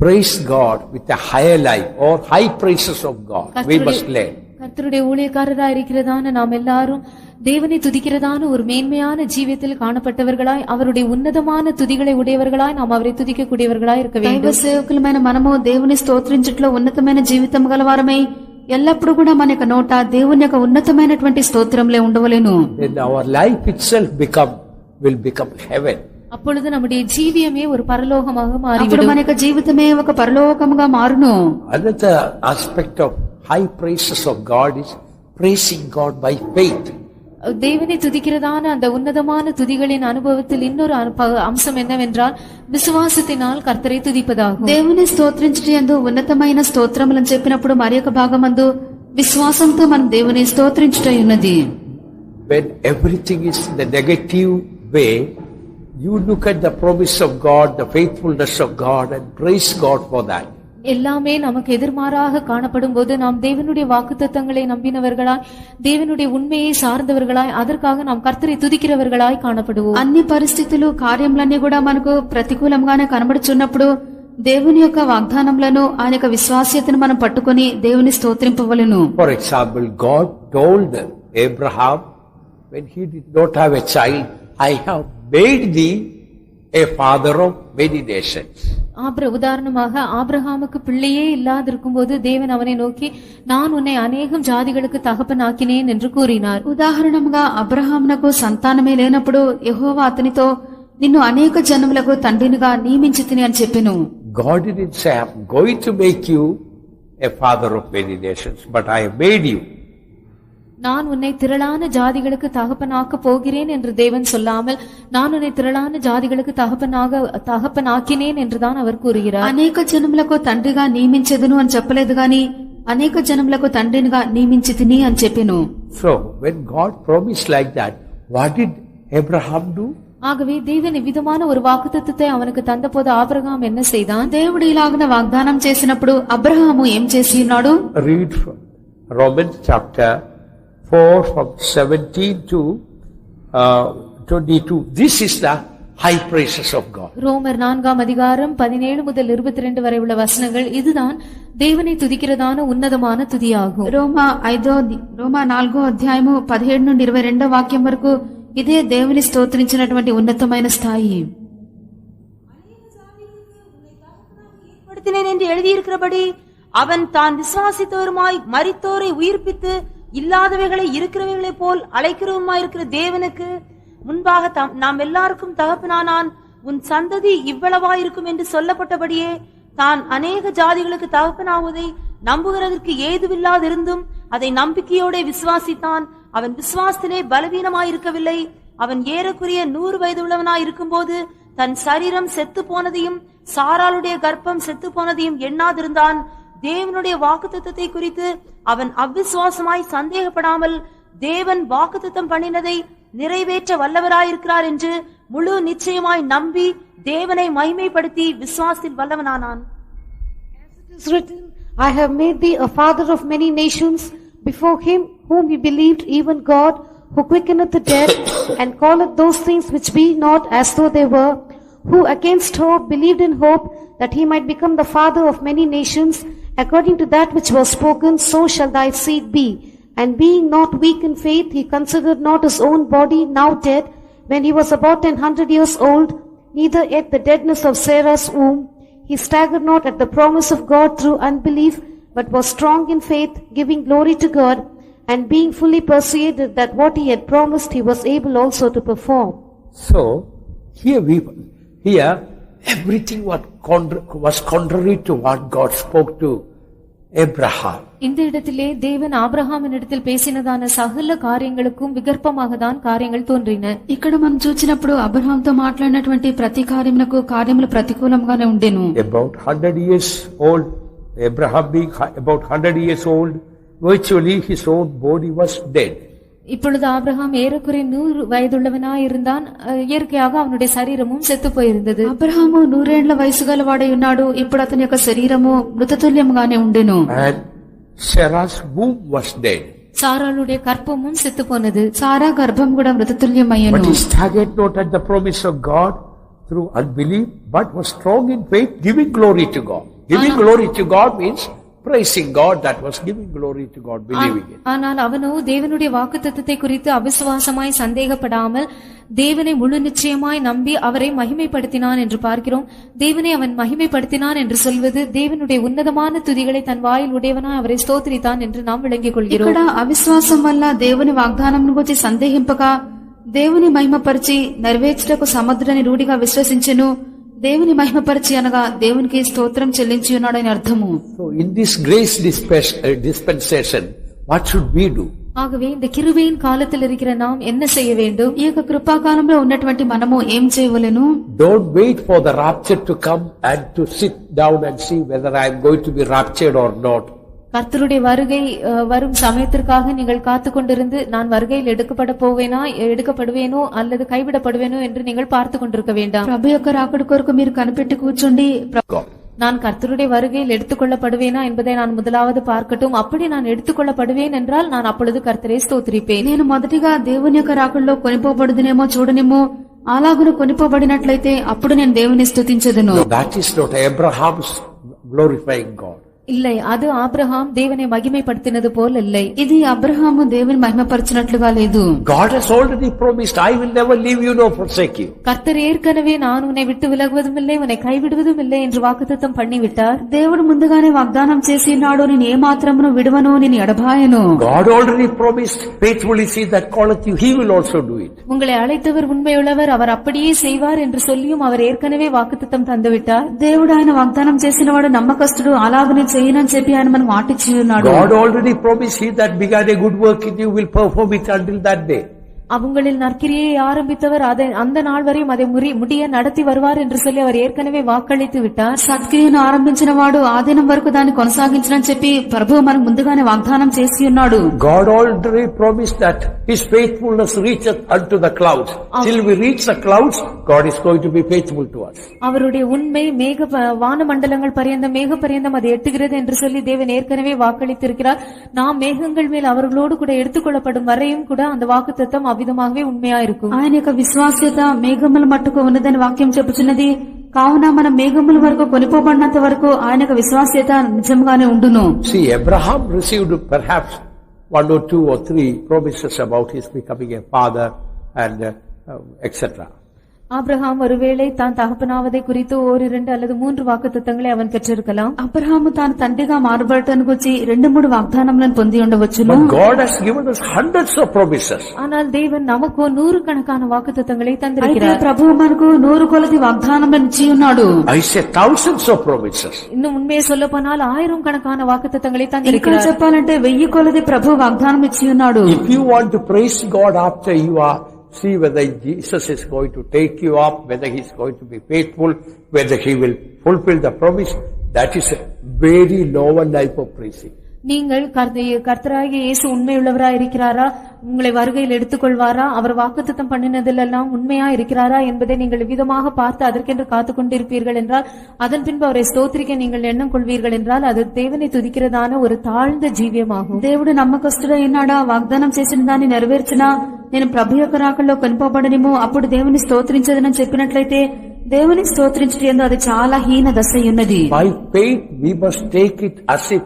praise God with a higher life or high praises of God. We must learn. கர்த்தருடைய ஊழியக்காரராய் இருக்கிறதான நாம் எல்லாரும் தேவனை துதிக்கிறதான ஒரு மேன்மையான ஜீவியத்தில் காணப்பட்டவர்களாய் அவருடைய உன்னதமான துதிகளை உடையவர்களாய் நாம் அவரை துதிக்கக்கூடியவர்களாய் இருக்க வேண்டும். దైవ సేవకులమైన మనము దేవుని స్తోత్రించట్లో ఉన్నతమైన జీవితం గలవారమై ఎల్లప్పుడూ కూడా మన యొక్క నోట దేవుని యొక్క ఉన్నతమైనటువంటి స్తోత్రంలే ఉండవలెను. Then our life itself will become heaven. அப்பொழுது நம்முடைய ஜீவியமே ஒரு பரலோகமாக மாறிவிடும். అప్పుడు మన యొక్క జీవితమే ఒక పరలోకముగా మారును. Another aspect of high praises of God is praising God by faith. தேவனை துதிக்கிறதான அந்த உன்னதமான துதிகளின் அனுபவத்தில் இன்னொரு அம்சம் என்னவென்றால் விசுவாசத்தினால் கர்த்தரை துதிப்பதாகும். దేవుని స్తోత్రించుటయందు ఉన్నతమైన స్తోత్రములను చెప్పినప్పుడు మరి ఒక భాగమందు విశ్వాసంతో మనం దేవుని స్తోత్రించుటై ఉన్నది. When everything is in the negative way, you look at the promise of God, the faithfulness of God, and praise God for that. எல்லாமே நமக்கு எதிர்மாறாக காணப்படும் போது நாம் தேவனுடைய வாக்குத்தத்தங்களை நம்பினவர்களாய் தேவனுடைய உண்மையை சார்ந்தவர்களாய் அதற்காக நாம் கர்த்தரை துதிக்கிறவர்களாய் காணப்படுவோம். అన్ని పరిస్థితులు కార్యములన్నీ కూడా మనకు ప్రతికూలంగానే కనబడుచున్నప్పుడు దేవుని యొక్క వాగ్దానములను ఆయన యొక్క విశ్వాస్యతను మనం పట్టుకొని దేవుని స్తోత్రింపవలెను. For example, God told Abraham when he did not have a child, I have made thee a father of many nations. உதாரணமாக ஆபிரகாமுக்கு பிள்ளையே இல்லாதிருக்கும் போது தேவன் அவனை நோக்கி நான் உன்னை அநேகம் ஜாதிகளுக்கு தகப்பனாக்கினேன் என்று கூறினார். ఉదాహరణముగా అబ్రహామునకు సంతానమే లేనప్పుడు యెహోవా అతనితో నిన్ను అనేక జనములకు తండ్రినిగా నియమించితిని అని చెప్పెను. God didn't say I'm going to make you a father of many nations, but I have made you. நான் உன்னை திரளான ஜாதிகளுக்கு தகப்பனாக்க போகிறேன் என்று தேவன் சொல்லாமல் நான் உன்னை திரளான ஜாதிகளுக்கு தகப்பனாக்கினேன் என்றுதான் அவர் கூறுகிறார். అనేక జనములకు తండ్రిగా నియమించెదను అని చెప్పలేదు గాని అనేక జనములకు తండ్రినిగా నియమించితిని అని చెప్పెను. So when God promised like that, what did Abraham do? ஆகவே தேவன் இவ்விதமான ஒரு வாக்குத்தத்தத்தை அவனுக்கு தந்தபோது ஆபிரகாம் என்ன செய்தான்? దేవుడు ఇలాగన వాగ్దానం చేసినప్పుడు అబ్రహాము ఏం చేసి ఉన్నాడు? Read from Romans chapter 4 from 17 to 22. This is the high praises of God. ரோமர் 4 அதிகாரம் 17 முதல் 22 வரை உள்ள வசனங்கள் இதுதான் தேவனை துதிக்கிறதான உன்னதமான துதியாகும். రోమా 4 అధ్యాయము 17 నుండి 22 వాక్యం వరకు ఇదే దేవుని స్తోత్రించినటువంటి ఉన్నతమైన స్థాయి. ஏற்படுத்தினேன் என்று எழுதியிருக்கிறபடி அவன் தான் விசுவாசித்தவருமாய் மரித்தோரை உயிர்ப்பித்து இல்லாதவைகளை இருக்கிறவைகளைப் போல் அழைக்கிறவருமாயிருக்கிற தேவனுக்கு முன்பாக நாம் எல்லாருக்கும் தகப்பனானான். உன் சந்ததி இவ்வளவாயிருக்கும் என்று சொல்லப்பட்டபடியே தான் அநேக ஜாதிகளுக்கு தகப்பனாவதை நம்புகிறதற்கு ஏதுவில்லாதிருந்தும் அதை நம்பிக்கையோட விசுவாசித்தான். அவன் விசுவாசத்திலே பலவீனமாயிருக்கவில்லை. அவன் ஏறக்குறைய 100 வயது உள்ளவனாயிருக்கும் போது தன் சரீரம் செத்து போனதையும் சாராளுடைய கர்ப்பம் செத்து போனதையும் எண்ணாதிருந்தான். தேவனுடைய வாக்குத்தத்தத்தை குறித்து அவன் அவ்விசுவாசமாய் சந்தேகப்படாமல் தேவன் வாக்குத்தத்தம் பண்ணினதை நிறைவேற்ற வல்லவராயிருக்கிறார் என்று முழு நிச்சயமாய் நம்பி தேவனை மகிமைப்படுத்தி விசுவாசத்தில் வல்லவனானான். It is written, I have made thee a father of many nations before him whom he believed, even God, who quickeneth the dead, and calleth those things which be not as though they were, who against hope believed in hope, that he might become the father of many nations, according to that which was spoken, so shall thy seed be. And being not weak in faith, he considered not his own body now dead, when he was about 100 years old, neither yet the deadness of Sarah's womb. he staggered not at the promise of God through unbelief, but was strong in faith, giving glory to God, and being fully persuaded that what he had promised he was able also to perform. So, here everything was contrary to what God spoke to Abraham. இந்த இடத்திலே தேவன் ஆபிரகாமினிடத்தில் பேசினதான சகல காரியங்களுக்கும் விகற்பமாக தான் காரியங்கள் தோன்றின. ఇక్కడ మనం చూచినప్పుడు అబ్రహాంతో మాట్లాడినటువంటి ప్రతి కార్యములు ప్రతికూలంగానే ఉండెను. About 100 years old, Abraham being about 100 years old, virtually his own body was dead. இப்பொழுது ஆபிரகாம் ஏறக்குறைய 100 வயதுள்ளவனாய் இருந்தான். இயற்கையாக அவனுடைய சரீரமும் செத்து போயிருந்தது. అబ్రహాము 100 ఏళ్ల వయసు గలవాడై ఉన్నాడు. ఇప్పుడు అతని యొక్క శరీరము మృతతుల్యంగానే ఉండెను. And Sarah's womb was dead. சாராளுடைய கற்பமும் செத்து போனது. సారా గర్భం కూడా మృతతుల్యమయ్యెను. But he staggered not at the promise of God through unbelief, but was strong in faith, giving glory to God. Giving glory to God means praising God, that was giving glory to God, believing it. ஆனால் அவனோ தேவனுடைய வாக்குத்தத்தத்தை குறித்து அவிசுவாசமாய் சந்தேகப்படாமல் தேவனை முழு நிச்சயமாய் நம்பி அவரை மகிமைப்படுத்தினான் என்று பார்க்கிறோம். தேவனை அவன் மகிமைப்படுத்தினான் என்று சொல்வது தேவனுடைய உன்னதமான துதிகளை தன் வாயில் உடையவனாய் அவரை ஸ்தோத்திரித்தான் என்று நாம் விளங்கிக் கொள்கிறோம். ఇక్కడ అవిశ్వాసం వల్ల దేవుని వాగ్దానం గురించి సందేహింపక దేవుని మహిమపరిచి నెరవేర్చుటకు సమర్థుడని రూఢిగా విశ్వసించెను. దేవుని మహిమపరిచి అనగా దేవునికి స్తోత్రం చెల్లించి ఉన్నాడని అర్థము. So in this grace dispensation, what should we do? ஆகவே இந்த கிருபையின் காலத்தில் இருக்கிற நாம் என்ன செய்ய வேண்டும்? ఈ యొక్క కృపాకాలంలో ఉన్నటువంటి మనము ఏం చేయవలెను? Don't wait for the rapture to come and to sit down and see whether I am going to be raptured or not. கர்த்தருடைய வருகை வரும் சமயத்திற்காக நீங்கள் காத்துக் கொண்டிருந்து நான் வருகையில் எடுக்கப்படுவேனோ அல்லது கைவிடப்படுவேனோ என்று நீங்கள் பார்த்து கொண்டிருக்க வேண்டாம். ప్రభు యొక్క రాకడ కొరకు మీరు కనిపెట్టి కూర్చోండి. நான் கர்த்தருடைய வருகையில் எடுத்துக்கொள்ளப்படுவேனா என்பதை நான் முதலாவது பார்க்கட்டும். அப்படி நான் எடுத்துக்கொள்ளப்படுவேன் என்றால் நான் அப்பொழுது கர்த்தரை ஸ்தோத்திரிப்பேன். నేను మొదటిగా దేవుని యొక్క రాకడలో కొనిపోబడుదునేమో చూడనేమో. అలాగును కొనిపోబడినట్లయితే అప్పుడు నేను దేవుని స్తుతించెదను. That is not Abraham's glorifying God. இல்லை, அது ஆபிரகாம் தேவனை மகிமைப்படுத்தினது போல் இல்லை. ఇది అబ్రహాము దేవుని మహిమపరిచినట్లుగా లేదు. God has already promised, I will never leave you nor forsake you. கர்த்தர் ஏற்கனவே நான் உன்னை விட்டு விலகுவதும் இல்லை உன்னை கைவிடுவதும் இல்லை என்று வாக்குத்தத்தம் பண்ணிவிட்டார். దేవుడు ముందుగానే వాగ్దానం చేసి ఉన్నాడు, నేను ఏ మాత్రమును విడువను, నేను ఎడబాయను. God already promised, faithfully see that calleth you, he will also do it. உங்களை அழைத்தவர் உண்மையுள்ளவர், அவர் அப்படியே செய்வார் என்று சொல்லியும் அவர் ஏற்கனவே வாக்குத்தத்தம் தந்துவிட்டார். దేవుడు ఆయన వాగ్దానం చేసినవాడు నమ్మకస్తుడు, అలాగనే చేయనని చెప్పి ఆయన మనకు మాటిచ్చి ఉన్నాడు. God already promised, he that began a good work in you will perform it until that day. அவங்களில் நற்கிரியை ஆரம்பித்தவர் அந்த நாள் வரையும் அதை முடிய நடத்தி வருவார் என்று சொல்லி அவர் ஏற்கனவே வாக்களித்து விட்டார். సత్క్రియను ఆరంభించిన వాడు ఆదినం వరకు దాన్ని కొనసాగించనని చెప్పి ప్రభువు మనకు ముందుగానే వాగ్దానం చేసి ఉన్నాడు. God already promised that his faithfulness reacheth unto the clouds. Till we reach the clouds, God is going to be faithful to us. அவருடைய உண்மை வான மண்டலங்கள் பரியந்தம் மேக பரியந்தம் அது எட்டுகிறது என்று சொல்லி தேவன் ஏற்கனவே வாக்களித்திருக்கிறார். நாம் மேகங்கள் மேல் அவர்களோடு கூட எடுத்துக்கொள்ளப்படும் வரையும் கூட அந்த வாக்குத்தத்தம் విధమాగவே ఉన్మయా இருக்கும். ఆయన యొక్క విశ్వాస్యత మేఘముల మట్టుకు ఉన్నదని వాక్యం చెప్పుచున్నది. కావున మనం మేఘముల వరకు కొనిపోబడినంత వరకు ఆయన యొక్క విశ్వాస్యత నిజంగానే ఉండును. See, Abraham received perhaps 1 or 2 or 3 promises about his becoming a father and etc. Abraham ஒருவேளை தான் தகப்பனாவதை குறித்து 1, 2 அல்லது 3 வாக்குத்தத்தங்களை அவன் பெற்றிருக்கலாம். అబ్రహాము తాను తండ్రిగా మారబడటానికి వచ్చి 2-3 వాగ్దానములను పొంది ఉండవచ్చును. But God has given us hundreds of promises. ஆனால் தேவன் நமக்கு 100 கணக்கான வாக்குத்தத்தங்களை தந்திருக்கிறார். ప్రభువు మనకు 100 కొలది వాగ్దానములను ఇచ్చి ఉన్నాడు. I say thousands of promises. இன்னும் உண்மையை சொல்லப்போனால் 1000 கணக்கான வாக்குத்தத்தங்களை ఇంకా தந்திருக்கிறார். చెప్పాలంటే 1000 కొలది ప్రభువు వాగ్దానం ఇచ్చి ఉన్నాడు. If you want to praise God after you are, see whether Jesus is going to take you up, whether he is going to be faithful, whether he will fulfill the promise. That is a very lower type of praising. நீங்கள் கர்த்தராகிய இயேசு உண்மையுள்ளவராய் இருக்கிறாரா, உங்களை வருகையில் எடுத்துக்கொள்வாரா, அவர் வாக்குத்தத்தம் பண்ணினதிலெல்லாம் உண்மையா இருக்கிறாரா என்பதை நீங்கள் விதமாக பார்த்து அதற்கென்று காத்துக் கொண்டிருப்பீர்கள் என்றால், அதன் பின்பு அவரை ஸ்தோத்திரிக்க நீங்கள் எண்ணம் கொள்வீர்கள் என்றால் அது தேவனை துதிக்கிறதான ஒரு தாழ்ந்த ஜீவியமாகும். దేవుడు నమ్మకస్తుడై ఉన్నాడా, వాగ్దానం చేసిన దాన్ని నెరవేర్చినా నేను ప్రభు యొక్క రాకడలో కొనిపోబడనేమో అప్పుడు దేవుని స్తోత్రించదనని చెప్పినట్లయితే దేవుని స్తోత్రించడం అది చాలా హీన దశ ఉన్నది. By faith we must take it as if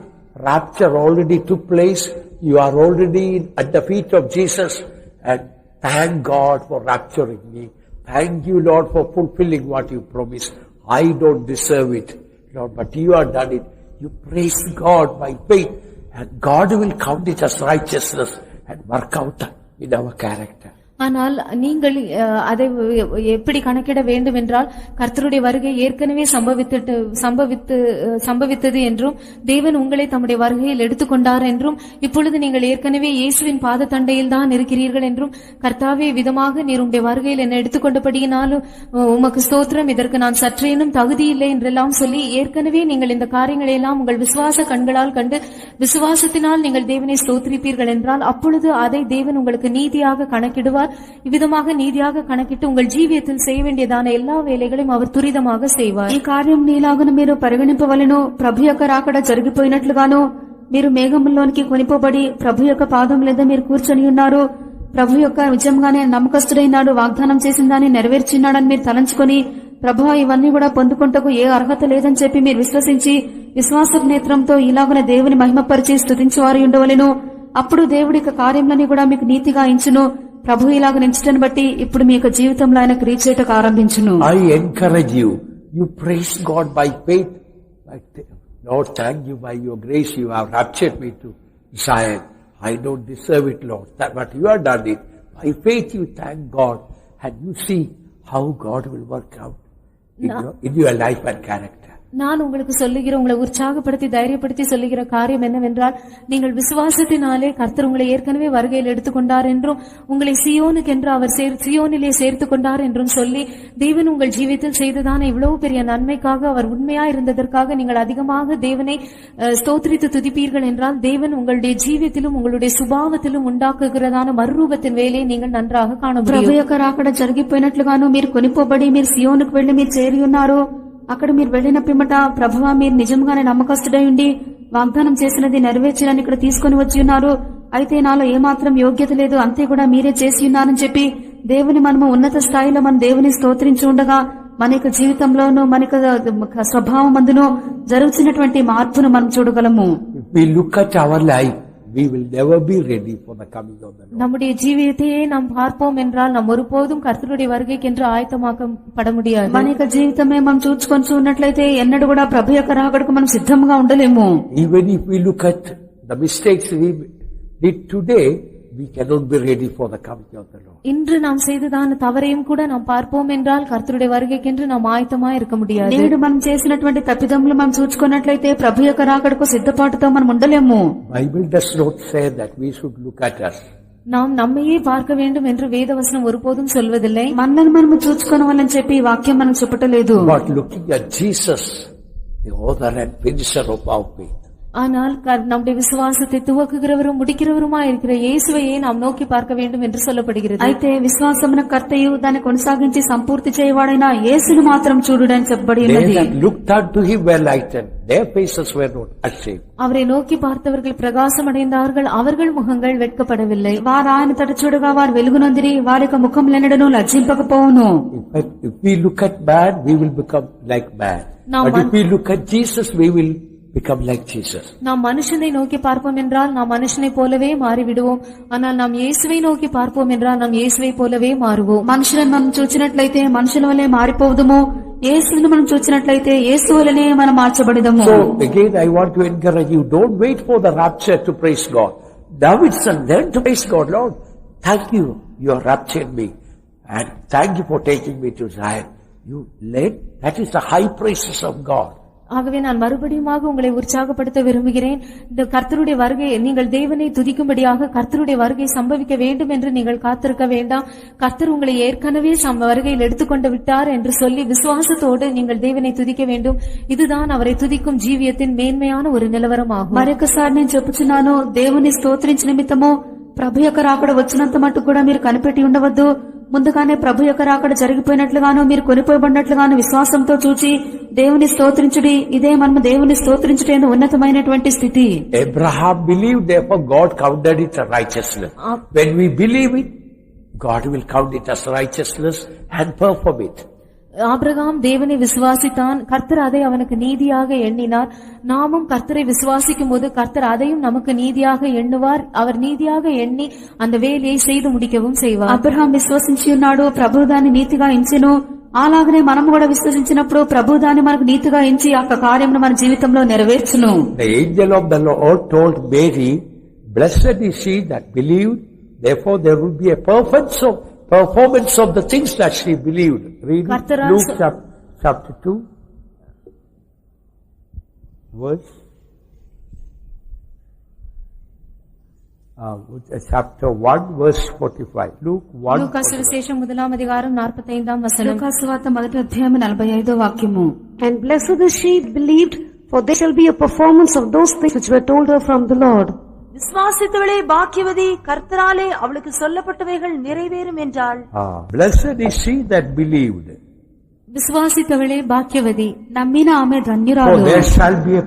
rapture already took place. You are already at the feet of Jesus, and thank God for rapturing me. Thank you, Lord, for fulfilling what you promised. I don't deserve it. Lord, but you have done it. You praise God by faith, and God will count it as righteousness and work out in our character. ஆனால் நீங்கள் அதை எப்படி கணக்கிட வேண்டும் என்றால், கர்த்தருடைய வருகை ஏற்கனவே சம்பவித்தது என்றும், தேவன் உங்களை தம்முடைய வருகையில் எடுத்துக்கொண்டார் என்றும், இப்பொழுது நீங்கள் ஏற்கனவே இயேசுவின் பாத தண்டையில் தான் இருக்கிறீர்கள் என்றும், கர்த்தாவே விதமாக நீர் உம்முடைய வருகையில் என்னை எடுத்துக்கொண்டபடியினாலும் உமக்கு ஸ்தோத்திரம், இதற்கு நான் சற்றேனும் தகுதியில்லை என்றெல்லாம் சொல்லி, ஏற்கனவே நீங்கள் இந்த காரியங்களை எல்லாம் உங்கள் விசுவாச கண்களால் கண்டு விசுவாசத்தினால் நீங்கள் தேவனை ஸ்தோத்திரிப்பீர்கள் என்றால், அப்பொழுது அதை தேவன் உங்களுக்கு நீதியாக கணக்கிடுவார். இவ்விதமாக நீதியாக கணக்கிட்டு உங்கள் జీవితంలో செய்ய வேண்டியதான எல்லா వేళగளையும் அவர் துரிதமாக செய்வார். ఈ కార్యం నీలాగున మీరు పరిగణింపవలెను. ప్రభు యొక్క రాకడ జరిగిపోయినట్లుగాను మీరు మేఘముల్లోనికి కొనిపోబడి ప్రభు యొక్క పాదం లేదా మీరు కూర్చొని ఉన్నారు. ప్రభు యొక్క నిజంగానే నమ్మకస్తుడైనాడు, వాగ్దానం చేసిన దాన్ని నెరవేర్చినాడని మీరు తలంచుకొని, ప్రభువా ఇవన్నీ కూడా పొందుకుంటకు ఏ అర్హత లేదని చెప్పి మీరు విశ్వసించి విశ్వాస నేత్రంతో ఇలాగున దేవుని మహిమపరిచి స్తుతించువారు ఉండవలెను. అప్పుడు దేవుడి యొక్క కార్యములన్నీ కూడా మీకు నీతిగా ఎంచును. ప్రభు ఇలాగ నించటను బట్టి ఇప్పుడు మీ యొక్క జీవితంలో ఆయన క్రియ చేయటకు ఆరంభించును. I encourage you, you praise God by faith. Lord, thank you by your grace you have raptured me to Zion. I don't deserve it, Lord, but you have done it. By faith you thank God, and you see how God will work out in your life and character. நான் உங்களுக்கு சொல்லுகிற, உங்களை உற்சாகப்படுத்தி தைரியப்படுத்தி சொல்லுகிற காரியம் என்னவென்றால், நீங்கள் விசுவாசத்தினாலே கர்த்தர் உங்களை ஏற்கனவே வருகையில் எடுத்துக்கொண்டார் என்றும், உங்களை சியோனுக்கென்று அவர் சியோனிலே சேர்த்துக் கொண்டார் என்றும் சொல்லி, தேவன் உங்கள் ஜீவிதத்தில் செய்ததான இவ்வளவு பெரிய நன்மைக்காக, அவர் உண்மையா இருந்ததற்காக நீங்கள் அதிகமாக தேவனை ஸ்தோத்திரித்து துதிப்பீர்கள் என்றால், தேவன் உங்களுடைய ஜீவிதத்திலும் உங்களுடைய சுபாவத்திலும் உண்டாக்குகிறதான மறுரூபத்தின் வேலையை நீங்கள் நன்றாக காண முடியும். ప్రభు యొక్క రాకడ జరిగిపోయినట్లుగాను మీరు కొనిపోబడి మీరు సియోనుకు వెళ్లి మీరు చేరి ఉన్నారు. అక్కడ మీరు వెళ్లిన పిమ్మట, ప్రభువా మీరు నిజంగానే నమ్మకస్తుడై ఉండి వాగ్దానం చేసినది నెరవేర్చాలని ఇక్కడ తీసుకుని వచ్చి ఉన్నారు. అయితే నాలో ఏమాత్రం యోగ్యత లేదు, అంతే కూడా మీరే చేసి ఉన్నారని చెప్పి దేవుని మనము ఉన్నత స్థాయిలో మన దేవుని స్తోత్రించి ఉండగా, మన యొక్క జీవితంలోనూ మన యొక్క స్వభావం అందును జరుగుతున్నటువంటి మార్పును మనం చూడగలము. We look at our life, we will never be ready for the coming of the Lord. நம்முடைய ஜீவியத்தையே நாம் பார்ப்போம் என்றால், நாம் ஒருபோதும் கர்த்தருடைய வருகைக்கென்று ஆயத்தமாக்கப்பட முடியாது. మన యొక్క జీవితమే మనం చూసుకొని ఉన్నట్లయితే ఎన్నడూ కూడా ప్రభు యొక్క రాకడకు మనం సిద్ధంగా ఉండలేము. Even if we look at the mistakes we did today, we cannot be ready for the coming of the Lord. இன்று நாம் செய்ததான தவறையும் கூட நாம் பார்ப்போம் என்றால், கர்த்தருடைய வருகைக்கென்று நாம் ஆயத்தமா இருக்க முடியாது. నేడు మనం చేసినటువంటి తప్పిదములు మనం చూసుకున్నట్లయితే ప్రభు యొక్క రాకడకు సిద్ధపాటుతో మనం ఉండలేము. Bible does not say that we should look at us. நாம் நம்மையே பார்க்க வேண்டும் என்று வேதவசனம் ஒருபோதும் சொல்வதில்லை. మనల్ని మనం చూసుకోవాలని చెప్పి ఈ వాక్యం మనం చెప్పటలేదు. But looking at Jesus, the author and finisher of our faith. ஆனால் நம்முடைய விசுவாசத்தை துவக்குகிறவரும் முடிக்கிறவருமா இருக்கிற இயேசுவையே நாம் நோக்கி பார்க்க வேண்டும் என்று சொல்லப்படுகிறது. అయితే విశ్వాసమున కర్తయు దాన్ని కొనసాగించి సంపూర్తి చేయవాడైన యేసును మాత్రం చూడుడని చెప్పబడి ఉన్నది. They that looked unto him were lightened, their faces were not ashamed. அவரை நோக்கி பார்த்தவர்கள் பிரகாசம் அடைந்தார்கள், அவர்கள் முகங்கள் வெட்கப்படவில்லை. వారు ఆయన తట చూడగా వారు వెలుగునొందిరి, వారి యొక్క ముఖములెన్నడను లజ్జింపకపోవును. If we look at man, we will become like man. But if we look at Jesus, we will become like Jesus. நாம் மனுஷனை நோக்கி பார்ப்போம் என்றால் நாம் மனுஷனை போலவே மாறிவிடுவோம். ஆனால் நாம் இயேசுவை நோக்கி பார்ப்போம் என்றால் நாம் இயேசுவை போலவே மாறுவோம். మనుషులను మనం చూచినట్లయితే మనుషుల వలె మారిపోదుము, యేసును మనం చూచినట్లయితే యేసు వలెనే మనం మార్చబడదము. So again I want to encourage you, don't wait for the rapture to praise God. David's son learned to praise God. Lord, thank you, you have raptured me, and thank you for taking me to Zion. You led, that is the high praises of God. ஆகவே நான் மறுபடியுமாக உங்களை உற்சாகப்படுத்த விரும்புகிறேன். இந்த கர்த்தருடைய வருகை, நீங்கள் தேவனை துதிக்கும்படியாக கர்த்தருடைய வருகை சம்பவிக்க வேண்டும் என்று நீங்கள் காத்திருக்க வேண்டாம். கர்த்தர் உங்களை ஏற்கனவே வருகையில் எடுத்துக்கொண்டு விட்டார் என்று சொல்லி விசுவாசத்தோடு நீங்கள் தேவனை துதிக்க வேண்டும். இதுதான் அவரை துதிக்கும் ஜீவியத்தின் மேன்மையான ஒரு நிலவரமாகும். మరొకసారి నేను చెప్పుచున్నాను, దేవుని స్తోత్రించ నిమిత్తము ప్రభు యొక్క రాకడ వచ్చినంత మట్టు కూడా మీరు కనిపెట్టి ఉండవద్దు. ముందుగానే ప్రభు యొక్క రాకడ జరిగిపోయినట్లుగాను మీరు కొనిపోబడినట్లుగాను విశ్వాసంతో చూచి దేవుని స్తోత్రించుడి. ఇదే మనము దేవుని స్తోత్రించుటేను ఉన్నతమైనటువంటి స్థితి. Abraham believed, therefore God counted it as righteousness. When we believe it, God will count it as righteousness and perform it. Abraham தேவனை விசுவாசித்தான், கர்த்தர் அதை அவனுக்கு நீதியாக எண்ணினார். நாமும் கர்த்தரை விசுவாசிக்கும் போது கர்த்தர் அதையும் நமக்கு நீதியாக எண்ணுவார். அவர் நீதியாக எண்ணி அந்த வேலையை செய்து முடிக்கவும் செய்வார். అబ్రహాం విశ్వసించి ఉన్నాడు, ప్రభువు దాన్ని నీతిగా ఎంచెను, అలాగనే మనం కూడా విశ్వసించినప్పుడు ప్రభు దాన్ని మనకు నీతిగా ఎంచి ఆ కార్యమును మన జీవితంలో నెరవేర్చును. The angel of the Lord told Mary, "Blessed is she that believed, therefore there will be a performance of the things that she believed." Read Luke chapter 2, verse chapter 1, verse 45. Luke 1. லூக்கா சுவிசேஷம் 1 அதிகாரம் 45 வசனம். లూకా సువార్త 1వ అధ్యాయం 45వ వాక్యము. And blessed is she that believed, for there shall be a performance of those things which were told her from the Lord. விசுவாசித்தவளே பாக்கியவதி, கர்த்தராலே அவளுக்கு சொல்லப்பட்டவைகள் நிறைவேறும் என்றாள். Blessed is she that believed. விசுவாசித்தவளே பாக்கியவதி, నమ్మిన ఆమె For ధన్యురాలు. there shall be a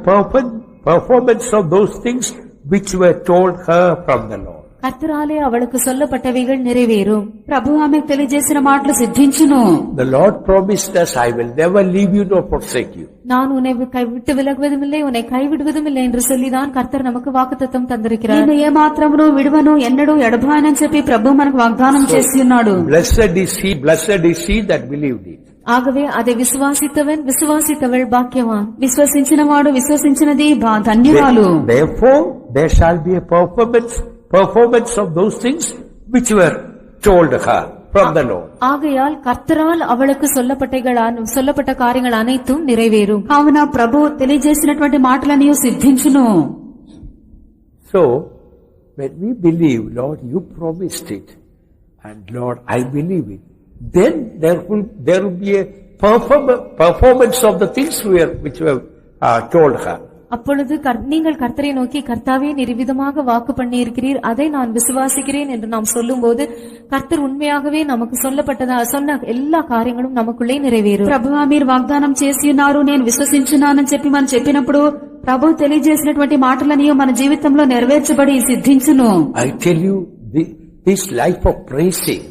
performance of those things which were told her from the Lord. கர்த்தராலே அவளுக்கு சொல்லப்பட்டவைகள் நிறைவேறும். ప్రభు ఆమెకు తెలియజేసిన మాటలు సిద్ధించును. The Lord promised us, "I will never leave you nor forsake you." நான் உன்னை விட்டு விலகுவதும் இல்லை, உன்னை கைவிடுவதும் இல்லை என்று சொல்லிதான் கர்த்தர் நமக்கு வாக்குத்தத்தம் தந்திருக்கிறார். నేను ఏ మాత్రమును విడువను ఎన్నడూ ఎడబాయనని చెప్పి ప్రభు మనకు వాగ్దానం చేసి ఉన్నాడు. Blessed is he that believed it. ஆகவே அதை விசுவாசித்தவள் பாக்கியவான். విశ్వసించిన వాడు విశ్వసించినది ధన్యురాలు. Therefore there shall be a performance of those things which were told her from the Lord. ஆகையால் கர்த்தரால் அவளுக்கு சொல்லப்பட்ட காரியங்கள் அனைத்தும் நிறைவேறும். కావున ప్రభు తెలియజేసినటువంటి మాటలని సిద్ధించును. So when we believe, "Lord, you promised it, and Lord, I believe it," then there will be a performance of the things which were told her. அப்பொழுது நீங்கள் கர்த்தரை நோக்கி, "கர்த்தாவே, நிர்விதமாக வாக்கு பண்ணி இருக்கிறீர், அதை நான் விசுவாசிக்கிறேன்" என்று நாம் சொல்லும்போது கர்த்தர் உண்மையாகவே நமக்கு சொன்ன எல்லா காரியங்களும் நமக்குள்ளே நிறைவேறும். ప్రభువా మీరు వాగ్దానం చేసి ఉన్నారు, నేను విశ్వసించున్నానని చెప్పి మనం చెప్పినప్పుడు ప్రభు తెలియజేసినటువంటి మాటలని మన జీవితంలో నెరవేర్చబడి సిద్ధించును. I tell you, this life of praising,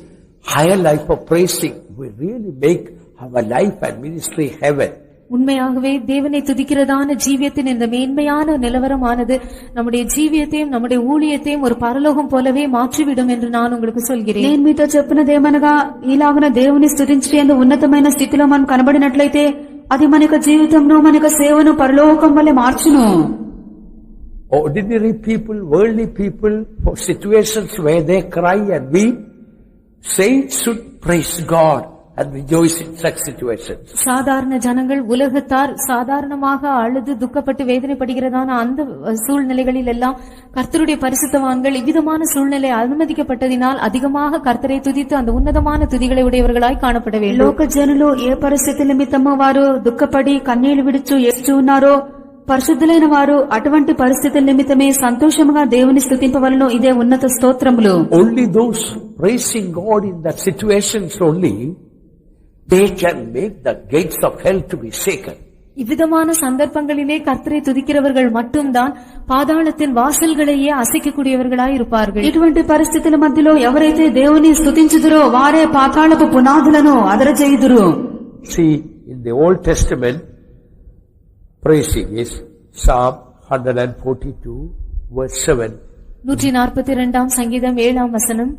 higher life of praising, will really make our life and ministry heaven. உண்மையாகவே தேவனை துதிக்கிறதான ஜீவியத்தின் இந்த மேன்மையான நிலவரமானது நம்முடைய ஜீவியத்தையும் நம்முடைய ஊழியத்தையும் ஒரு பரலோகம் போலவே மாற்றிவிடும் என்று நான் உங்களுக்கு சொல்கிறேன். నేను మీతో చెప్పినదేమనగా, ఈలాగున దేవుని స్తుతించే ఉన్నతమైన స్థితిలో మనం కనబడినట్లయితే అది మన యొక్క జీవితంలో మన యొక్క సేవను పరలోకం వలె మార్చును. Ordinary people, worldly people, for situations where they cry and weep, saints should praise God and rejoice in such situations. சாதாரண ஜனங்கள், உலகத்தார் சாதாரணமாக அழுது துக்கப்பட்டு வேதனைப்படுகிறதான அந்த சூழ்நிலைகளில் எல்லாம் கர்த்தருடைய பரிசுத்தவான்கள் இவ்விதமான சூழ்நிலை அனுமதிக்கப்பட்டதினால் அதிகமாக கர்த்தரை துதித்து அந்த உன்னதமான துதிகளை உடையவர்களாய் காணப்பட வேண்டும். లోక జనులు ఏ పరిస్థితి నిమిత్తమో వారు దుఃఖపడి కన్నీళ్లు విడుచు ఏడ్చు ఉన్నారో, పరిశుద్ధులైన వారు అటువంటి పరిస్థితుల నిమిత్తమే సంతోషముగా దేవుని స్తుతింపవలెను. ఇదే ఉన్నత స్తోత్రములు. Only those praising God in that situations only, they can make the gates of hell to be shaken. இவ்விதமான சந்தர்ப்பங்களிலே கர்த்தரை துதிக்கிறவர்கள் மட்டும்தான் பாதாளத்தின் வாசல்களையே அசைக்கக்கூடியவர்களாய் இருப்பார்கள். ఇటువంటి పరిస్థితుల మధ్యలో ఎవరైతే దేవుని స్తుతించుదురో వారే పాతాళపు పునాదులను అదరజేయుదురు. See, in the Old Testament, praising is Psalm 142 verse 7. 142 சங்கீதம் 7 வசனம்.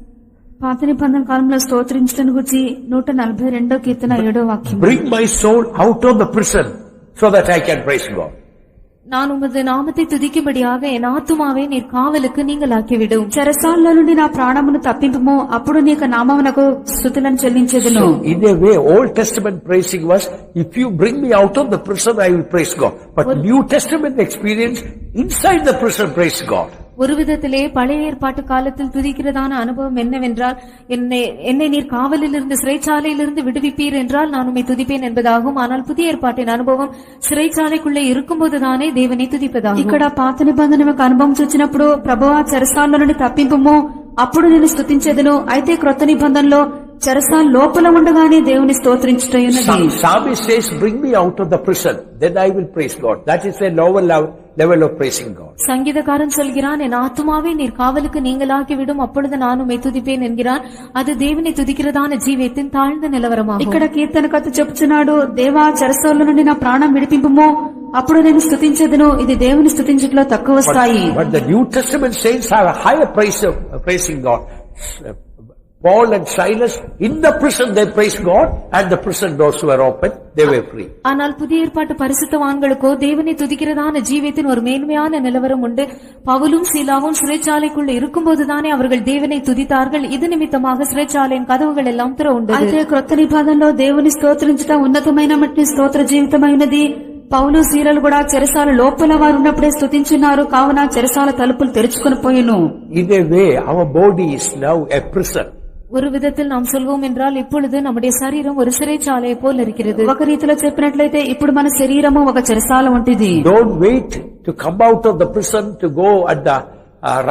పాత నిబంధన కాలంలో స్తోత్రించడం గురించి 142వ కీర్తన 7వ వాక్యం. Bring my soul out of the prison so that I can praise God. நான் உமது நாமத்தை துதிக்கும்படியாக என் ஆத்துமாவை நீர் காவலுக்கு நீங்களாக்கிவிடும். చెరసాలలో నుండి నా ప్రాణమును తప్పింపుము, అప్పుడు నీ నామమునకు స్తుతులను చెల్లించెదను. In a way, Old Testament praising was, "If you bring me out of the prison, I will praise God." But New Testament experience, inside the prison, praise God. ஒரு விதத்திலே பழைய ஏற்பாட்டு காலத்தில் துதிக்கிறதான அனுபவம் என்னவென்றால், என்னை நீர் காவலிலிருந்து சிறைச்சாலையிலிருந்து விடுவிப்பீர் என்றால் நான் உம்மை துதிப்பேன் என்பதாகும். ஆனால் புதிய ஏற்பாட்டின் அனுபவம் சிறைச்சாலைக்குள்ளே இருக்கும்போதுதானே தேவனை துதிப்பதாகும். ఇక్కడ పాత నిబంధన యొక్క అనుభవం చూచినప్పుడు ప్రభువా చెరసాల నుండి తప్పింపుము, అప్పుడు నేను స్తుతించెదను. అయితే క్రొత్త నిబంధనలో చెరసాల లోపల ఉండగానే దేవుని స్తోత్రించుటయున్నది. Psalmist says, "Bring me out of the prison, then I will praise God." That is a lower level of praising God. சங்கீதக்காரன் சொல்கிறான், என் ஆத்துமாவை நீர் காவலுக்கு நீங்களாக்கி விடும், அப்பொழுது நான் உம்மை துதிப்பேன் என்கிறான். அது தேவனை துதிக்கிறதான ஜீவியத்தின் தாழ்ந்த நிலவரமாகும். ఇక్కడ కీర్తనకర్త చెప్పుచున్నాడు, దేవా చెరసాల నుండి నా ప్రాణం విడిపింపుము, అప్పుడు నేను స్తుతించెదను. ఇది దేవుని స్తుతించుటలో తక్కువ స్థాయి. But the New Testament saints have a higher praise of praising God. Paul and Silas, in the prison they praised God, and the prison doors were open, they were free. ஆனால் புதிய ஏற்பாட்டு பரிசுத்தவான்களுக்கோ தேவனை துதிக்கிறதான ஜீவியத்தின் ஒரு மேன்மையான நிலவரம் உண்டு. பவுலும் சீலாவும் சிறைச்சாலைக்குள்ள இருக்கும்போதுதானே அவர்கள் தேவனை துதித்தார்கள். இது நிமித்தமாக சிறைச்சாலையின் కదవుகள் எல்லாம் తెరవుండేది. అయితే క్రొత్త నిబంధనలో దేవుని స్తోత్రించుట ఉన్నతమైనటువంటి స్తోత్ర జీవితమైనది. పౌలు శీలలు కూడా చెరసాల లోపల వారు ఉన్నప్పుడే స్తుతించున్నారు. కావున చెరసాల తలుపులు తెరుచుకొని పోయెను. In a way, our body is now a prison. ஒரு விதத்தில் நாம் சொல்வோம் என்றால் இப்பொழுது நம்முடைய சரீரம் ஒரு சிறைச்சாலை போல் இருக்கிறது. ఒక రీతిలో చెప్పినట్లయితే ఇప్పుడు మన శరీరము ఒక చెరసాల వంటిది. Don't wait to come out of the prison to go at the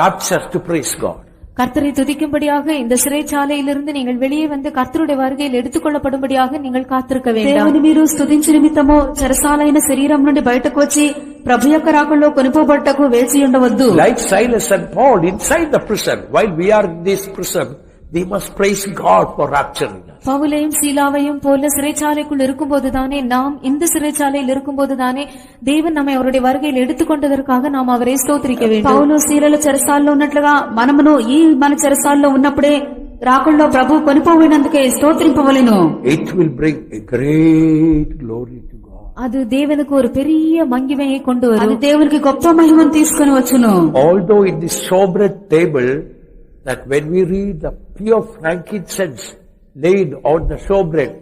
rapture to praise God. கர்த்தரை துதிக்கும்படியாக இந்த சிறைச்சாலையிலிருந்து நீங்கள் வெளியே வந்து கர்த்தருடைய வருகையில் எடுத்துக்கொள்ளப்படும்படியாக நீங்கள் காத்திருக்க வேண்டும். దేవుని మీరు స్తుతించు నిమిత్తము చెరసాలైన శరీరం నుండి బయటకు వచ్చి ప్రభు యొక్క రాకడలో కొనిపోబట్టకు వేచి ఉండవద్దు. Like Silas and Paul inside the prison, while we are in this prison, we must praise God for rapturing us. பவுலையும் சீலாவையும் போல சிறைச்சாலைக்குள் இருக்கும்போதுதானே நாம் இந்த சிறைச்சாலையில் இருக்கும்போதுதானே தேவன் நம்மை அவருடைய வருகையில் எடுத்துக்கொண்டதற்காக நாம் அவரை ஸ்தோத்திரிக்க வேண்டும். పౌలు శీలలు చెరసాల్లో ఉన్నట్లుగా మనమును ఈ మన చెరసాల్లో ఉన్నప్పుడే రాకడలో ప్రభు కొనిపోయినందుకే స్తోత్రింపవలెను. It will bring a great glory to God. அது தேவனுக்கு ஒரு பெரிய மகிமையை கொண்டு అది வரும். దేవునికి గొప్ప మహిమను తీసుకొని వచ్చును. Although in this showbread table, that when we read the pure frankincense laid on the showbread,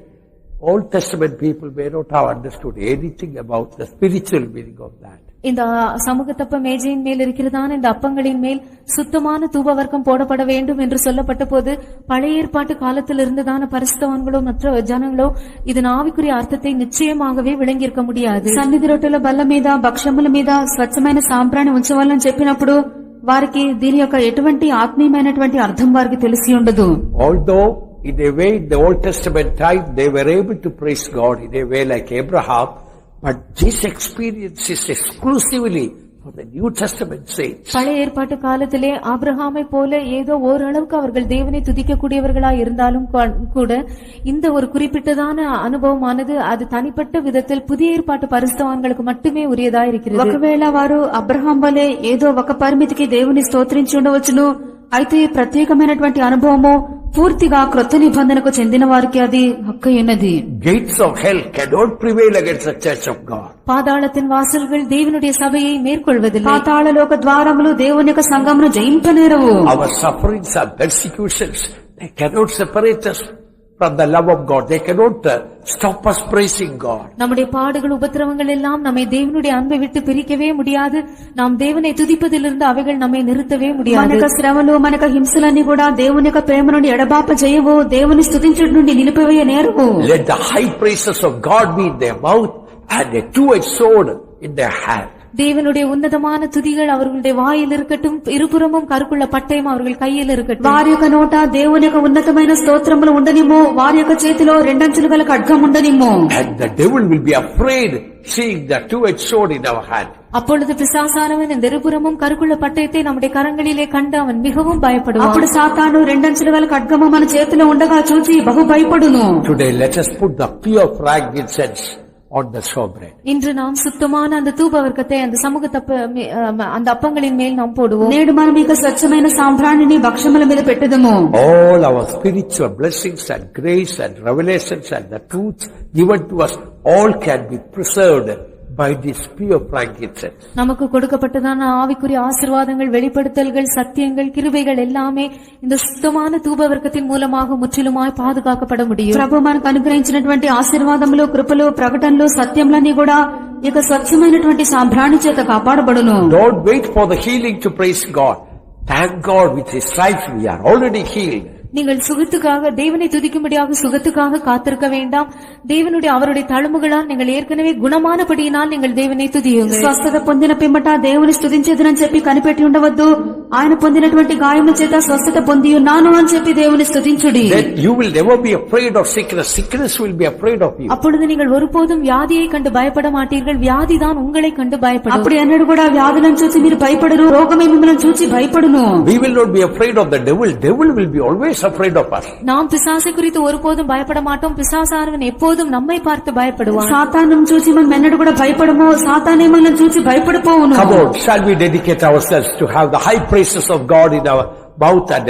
Old Testament people may not have understood anything about the spiritual meaning of that. இந்த சமூகத்தப்ப மேஜையின் மேல் இருக்கிறதான இந்த அப்பங்களின் மேல் சுத்தமான தூபவர்க்கம் போடப்பட வேண்டும் என்று சொல்லப்பட்ட போது பழைய ஏற்பாட்டு காலத்தில் இருந்ததான பரிசுத்தவான்களோ மற்ற ஜனங்களோ இதன் ஆவிக்குரிய அர்த்தத்தை நிச்சயமாகவே விளங்கியிருக்க முடியாது. సన్నిధి రొట్టెల బల్ల మీద భక్ష్యముల మీద స్వచ్ఛమైన సాంబ్రాణి ఉంచవాలని చెప్పినప్పుడు వారికి దీని యొక్క ఎటువంటి ఆత్మీయమైనటువంటి అర్థం వారికి తెలిసి ఉండదు. Although in a way in the Old Testament time they were able to praise God in a way like Abraham, but this experience is exclusively for the New Testament saints. பழைய ஏற்பாட்டு காலத்திலே ஆபிரகாமை போல ஏதோ ஓரளவுக்கு அவர்கள் தேவனை துதிக்கக்கூடியவர்களாய் இருந்தாலும் கூட இந்த ஒரு குறிப்பிட்டதான அனுபவமானது அது தனிப்பட்ட விதத்தில் புதிய ஏற்பாட்டு பரிசுத்தவான்களுக்கு மட்டுமே உரியதாய் இருக்கிறது. ఒకవేళ వారు అబ్రహాం వలె ఏదో ఒక పరిమితికి దేవుని స్తోత్రించి ఉండవచ్చును. అయితే ఈ ప్రత్యేకమైనటువంటి అనుభవము పూర్తిగా క్రొత్త నిబంధనకు చెందిన వారికి అది హక్కు ఉన్నది. Gates of hell cannot prevail against the church of God. பாதாளத்தின் வாசல்கள் தேவனுடைய சபையை மேற்கொள்வதில்லை. పాతాళలోక ద్వారములు దేవుని యొక్క సంఘమును జయింపనేరవు. Our sufferings and persecutions, they cannot separate us from the love of God. They cannot stop us praising God. நம்முடைய பாடுகள் உபத்திரவங்கள் எல்லாம் நம்மை தேவனுடைய அன்பை விட்டு பிரிக்கவே முடியாது. நாம் தேவனை துதிப்பதிலிருந்து அவைகள் நம்மை நிறுத்தவே முடியாது. మనక శ్రమలు మనక హింసలన్నీ కూడా దేవుని యొక్క ప్రేమ నుండి ఎడబాప చేయవు. దేవుని స్తుతించుట నుండి నిలిపివేయ నేరవు. Let the high praises of God be in their mouth and a two-edged sword in their hand. தேவனுடைய உன்னதமான துதிகள் அவர்களுடைய வாயில் இருக்கட்டும், இருபுறமும் கருக்குள்ள பட்டயம் அவர்கள் கையில் இருக்கட்டும். వారి యొక్క నోట దేవుని యొక్క ఉన్నతమైన స్తోత్రములు ఉండనిమ్ము. వారి యొక్క చేతిలో రెండంచులు గల ఖడ్గం ఉండనిమ్ము. And the devil will be afraid seeing the two-edged sword in our hand. அப்பொழுது பிசாசானவன் இந்த இருபுறமும் கருக்குள்ள பட்டயத்தை நம்முடைய கரங்களிலே கண்டு அவன் மிகவும் பயப்படுவான். అప్పుడు సాతాను రెండంచులు గల ఖడ్గము మన చేతిలో ఉండగా చూచి బహు భయపడును. Today let us put the pure frankincense on the showbread. இன்று நாம் சுத்தமான அந்த தூபவர்க்கத்தை அந்த சமூகத்தப்ப அந்த அப்பங்களின் மேல் நாம் போடுவோம். నేడు మనం ఇక స్వచ్ఛమైన సాంబ్రాణిని భక్ష్యముల మీద పెట్టుదము. All our spiritual blessings and grace and revelations and the truth given to us, all can be preserved by this pure frankincense. நமக்கு கொடுக்கப்பட்டதான ஆவிக்குரிய ஆசீர்வாதங்கள், வெளிப்படுத்தல்கள், சத்தியங்கள், கிருபைகள் எல்லாமே இந்த சுத்தமான தூபவர்க்கத்தின் மூலமாக முற்றிலுமாய் பாதுகாக்கப்பட முடியும். ప్రభు మనకు అనుగ్రహించినటువంటి ఆశీర్వాదములు, కృపలు, ప్రకటనలు, సత్యములన్నీ కూడా ఇక స్వచ్ఛమైనటువంటి సాంబ్రాణి చేత కాపాడబడును. Don't wait for the healing to praise God. Thank God, with His stripes we are already healed. நீங்கள் சுகத்துக்காக தேவனை துதிக்கும்படியாக சுகத்துக்காக காத்திருக்க வேண்டாம். தேவனுடைய அவருடைய தழும்புகளால் நீங்கள் ஏற்கனவே குணமானபடியினால் நீங்கள் தேவனை துதியுங்கள். స్వస్థత పొందిన పిమ్మట దేవుని స్తుతించేదనని చెప్పి కనిపెట్టి ఉండవద్దు. ఆయన పొందినటువంటి గాయముల చేత స్వస్థత పొంది ఉన్నాను అని చెప్పి దేవుని స్తుతించుడి. Then you will never be afraid of sickness. Sickness will be afraid of you. அப்பொழுது நீங்கள் ஒருபோதும் வியாதியை கண்டு பயப்பட மாட்டீர்கள். வியாதிதான் உங்களை கண்டு பயப்படும். అప్పుడు ఎన్నడూ కూడా వ్యాధులను చూసి మీరు భయపడరు. రోగమే మిమ్మల్ని చూసి భయపడును. We will not be afraid of the devil. Devil will be always afraid of us. நாம் பிசாசை குறித்து ஒருபோதும் பயப்பட மாட்டோம். பிசாசானவன் எப்போதும் நம்மை பார்த்து பயப்படுவான். సాతాను చూసి మనం ఎన్నడూ కూడా భయపడము. సాతానే మనల్ని చూసి భయపడిపోవును. Come on, shall we dedicate ourselves to have the high praises of God in our mouth and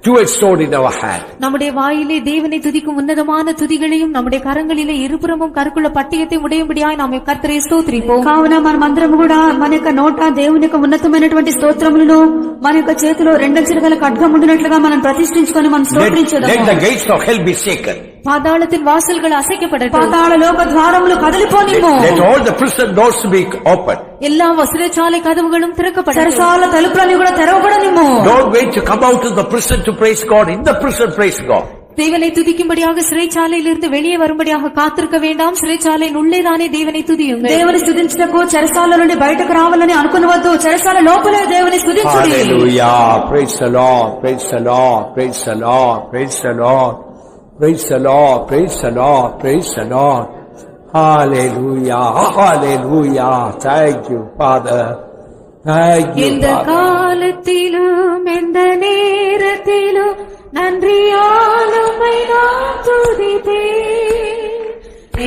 two-edged sword in our hand. நம்முடைய வாயிலே தேவனை துதிக்கும் உன்னதமான துதிகளையும் நம்முடைய கரங்களிலே இருபுறமும் கருக்குள்ள பட்டயத்தை உடையும்படியாய் நாம் கர்த்தரை ஸ்தோத்திரிப்போம். కావున మనమందరం కూడా మన యొక్క నోట దేవుని యొక్క ఉన్నతమైనటువంటి స్తోత్రములను మన యొక్క చేతిలో రెండంచెల గల ఖడ్గం ఉండినట్లుగా మనం ప్రతిష్ఠించుకొని మనం Let స్తోత్రించదాము. the gates of hell be shaken. பாதாளத்தின் வாசல்கள் அசைக்கப்படட்டும். పాతాళ లోక ద్వారములు కదిలిపోనిమ్ము. Let all the prison doors be open. எல்லா వస్త్రశాల కదవుகளும் திறக்கப்படட்டும். చెరసాల తలుపులన్నీ కూడా తెరవబడనిమ్ము. Don't wait to come out of the prison to praise God. In the prison, praise God. தேவனை துதிக்கும்படியாக சிறைச்சாலையிலிருந்து வெளியே வரும்படியாக காத்திருக்க வேண்டாம். சிறைச்சாலையின் உள்ளேதானே தேவனை துதியுங்கள். దేవుని స్తుతించుటకు చెరసాల నుండి బయటకు రావాలని అనుకునవద్దు. చెరసాల లోపలే దేవుని స్తుతించుడి. Hallelujah. Praise the Lord. Praise the Lord. Praise the Lord. Praise the Lord. Praise the Lord. Praise the Lord. Praise the Lord. Hallelujah. Hallelujah. Thank you, Father. Thank you, எந்த Father. காலத்திலும் எந்த நேரத்திலும் நன்றியாலுமை நான் துதிப்பேன்.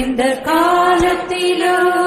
எந்த காலத்திலும்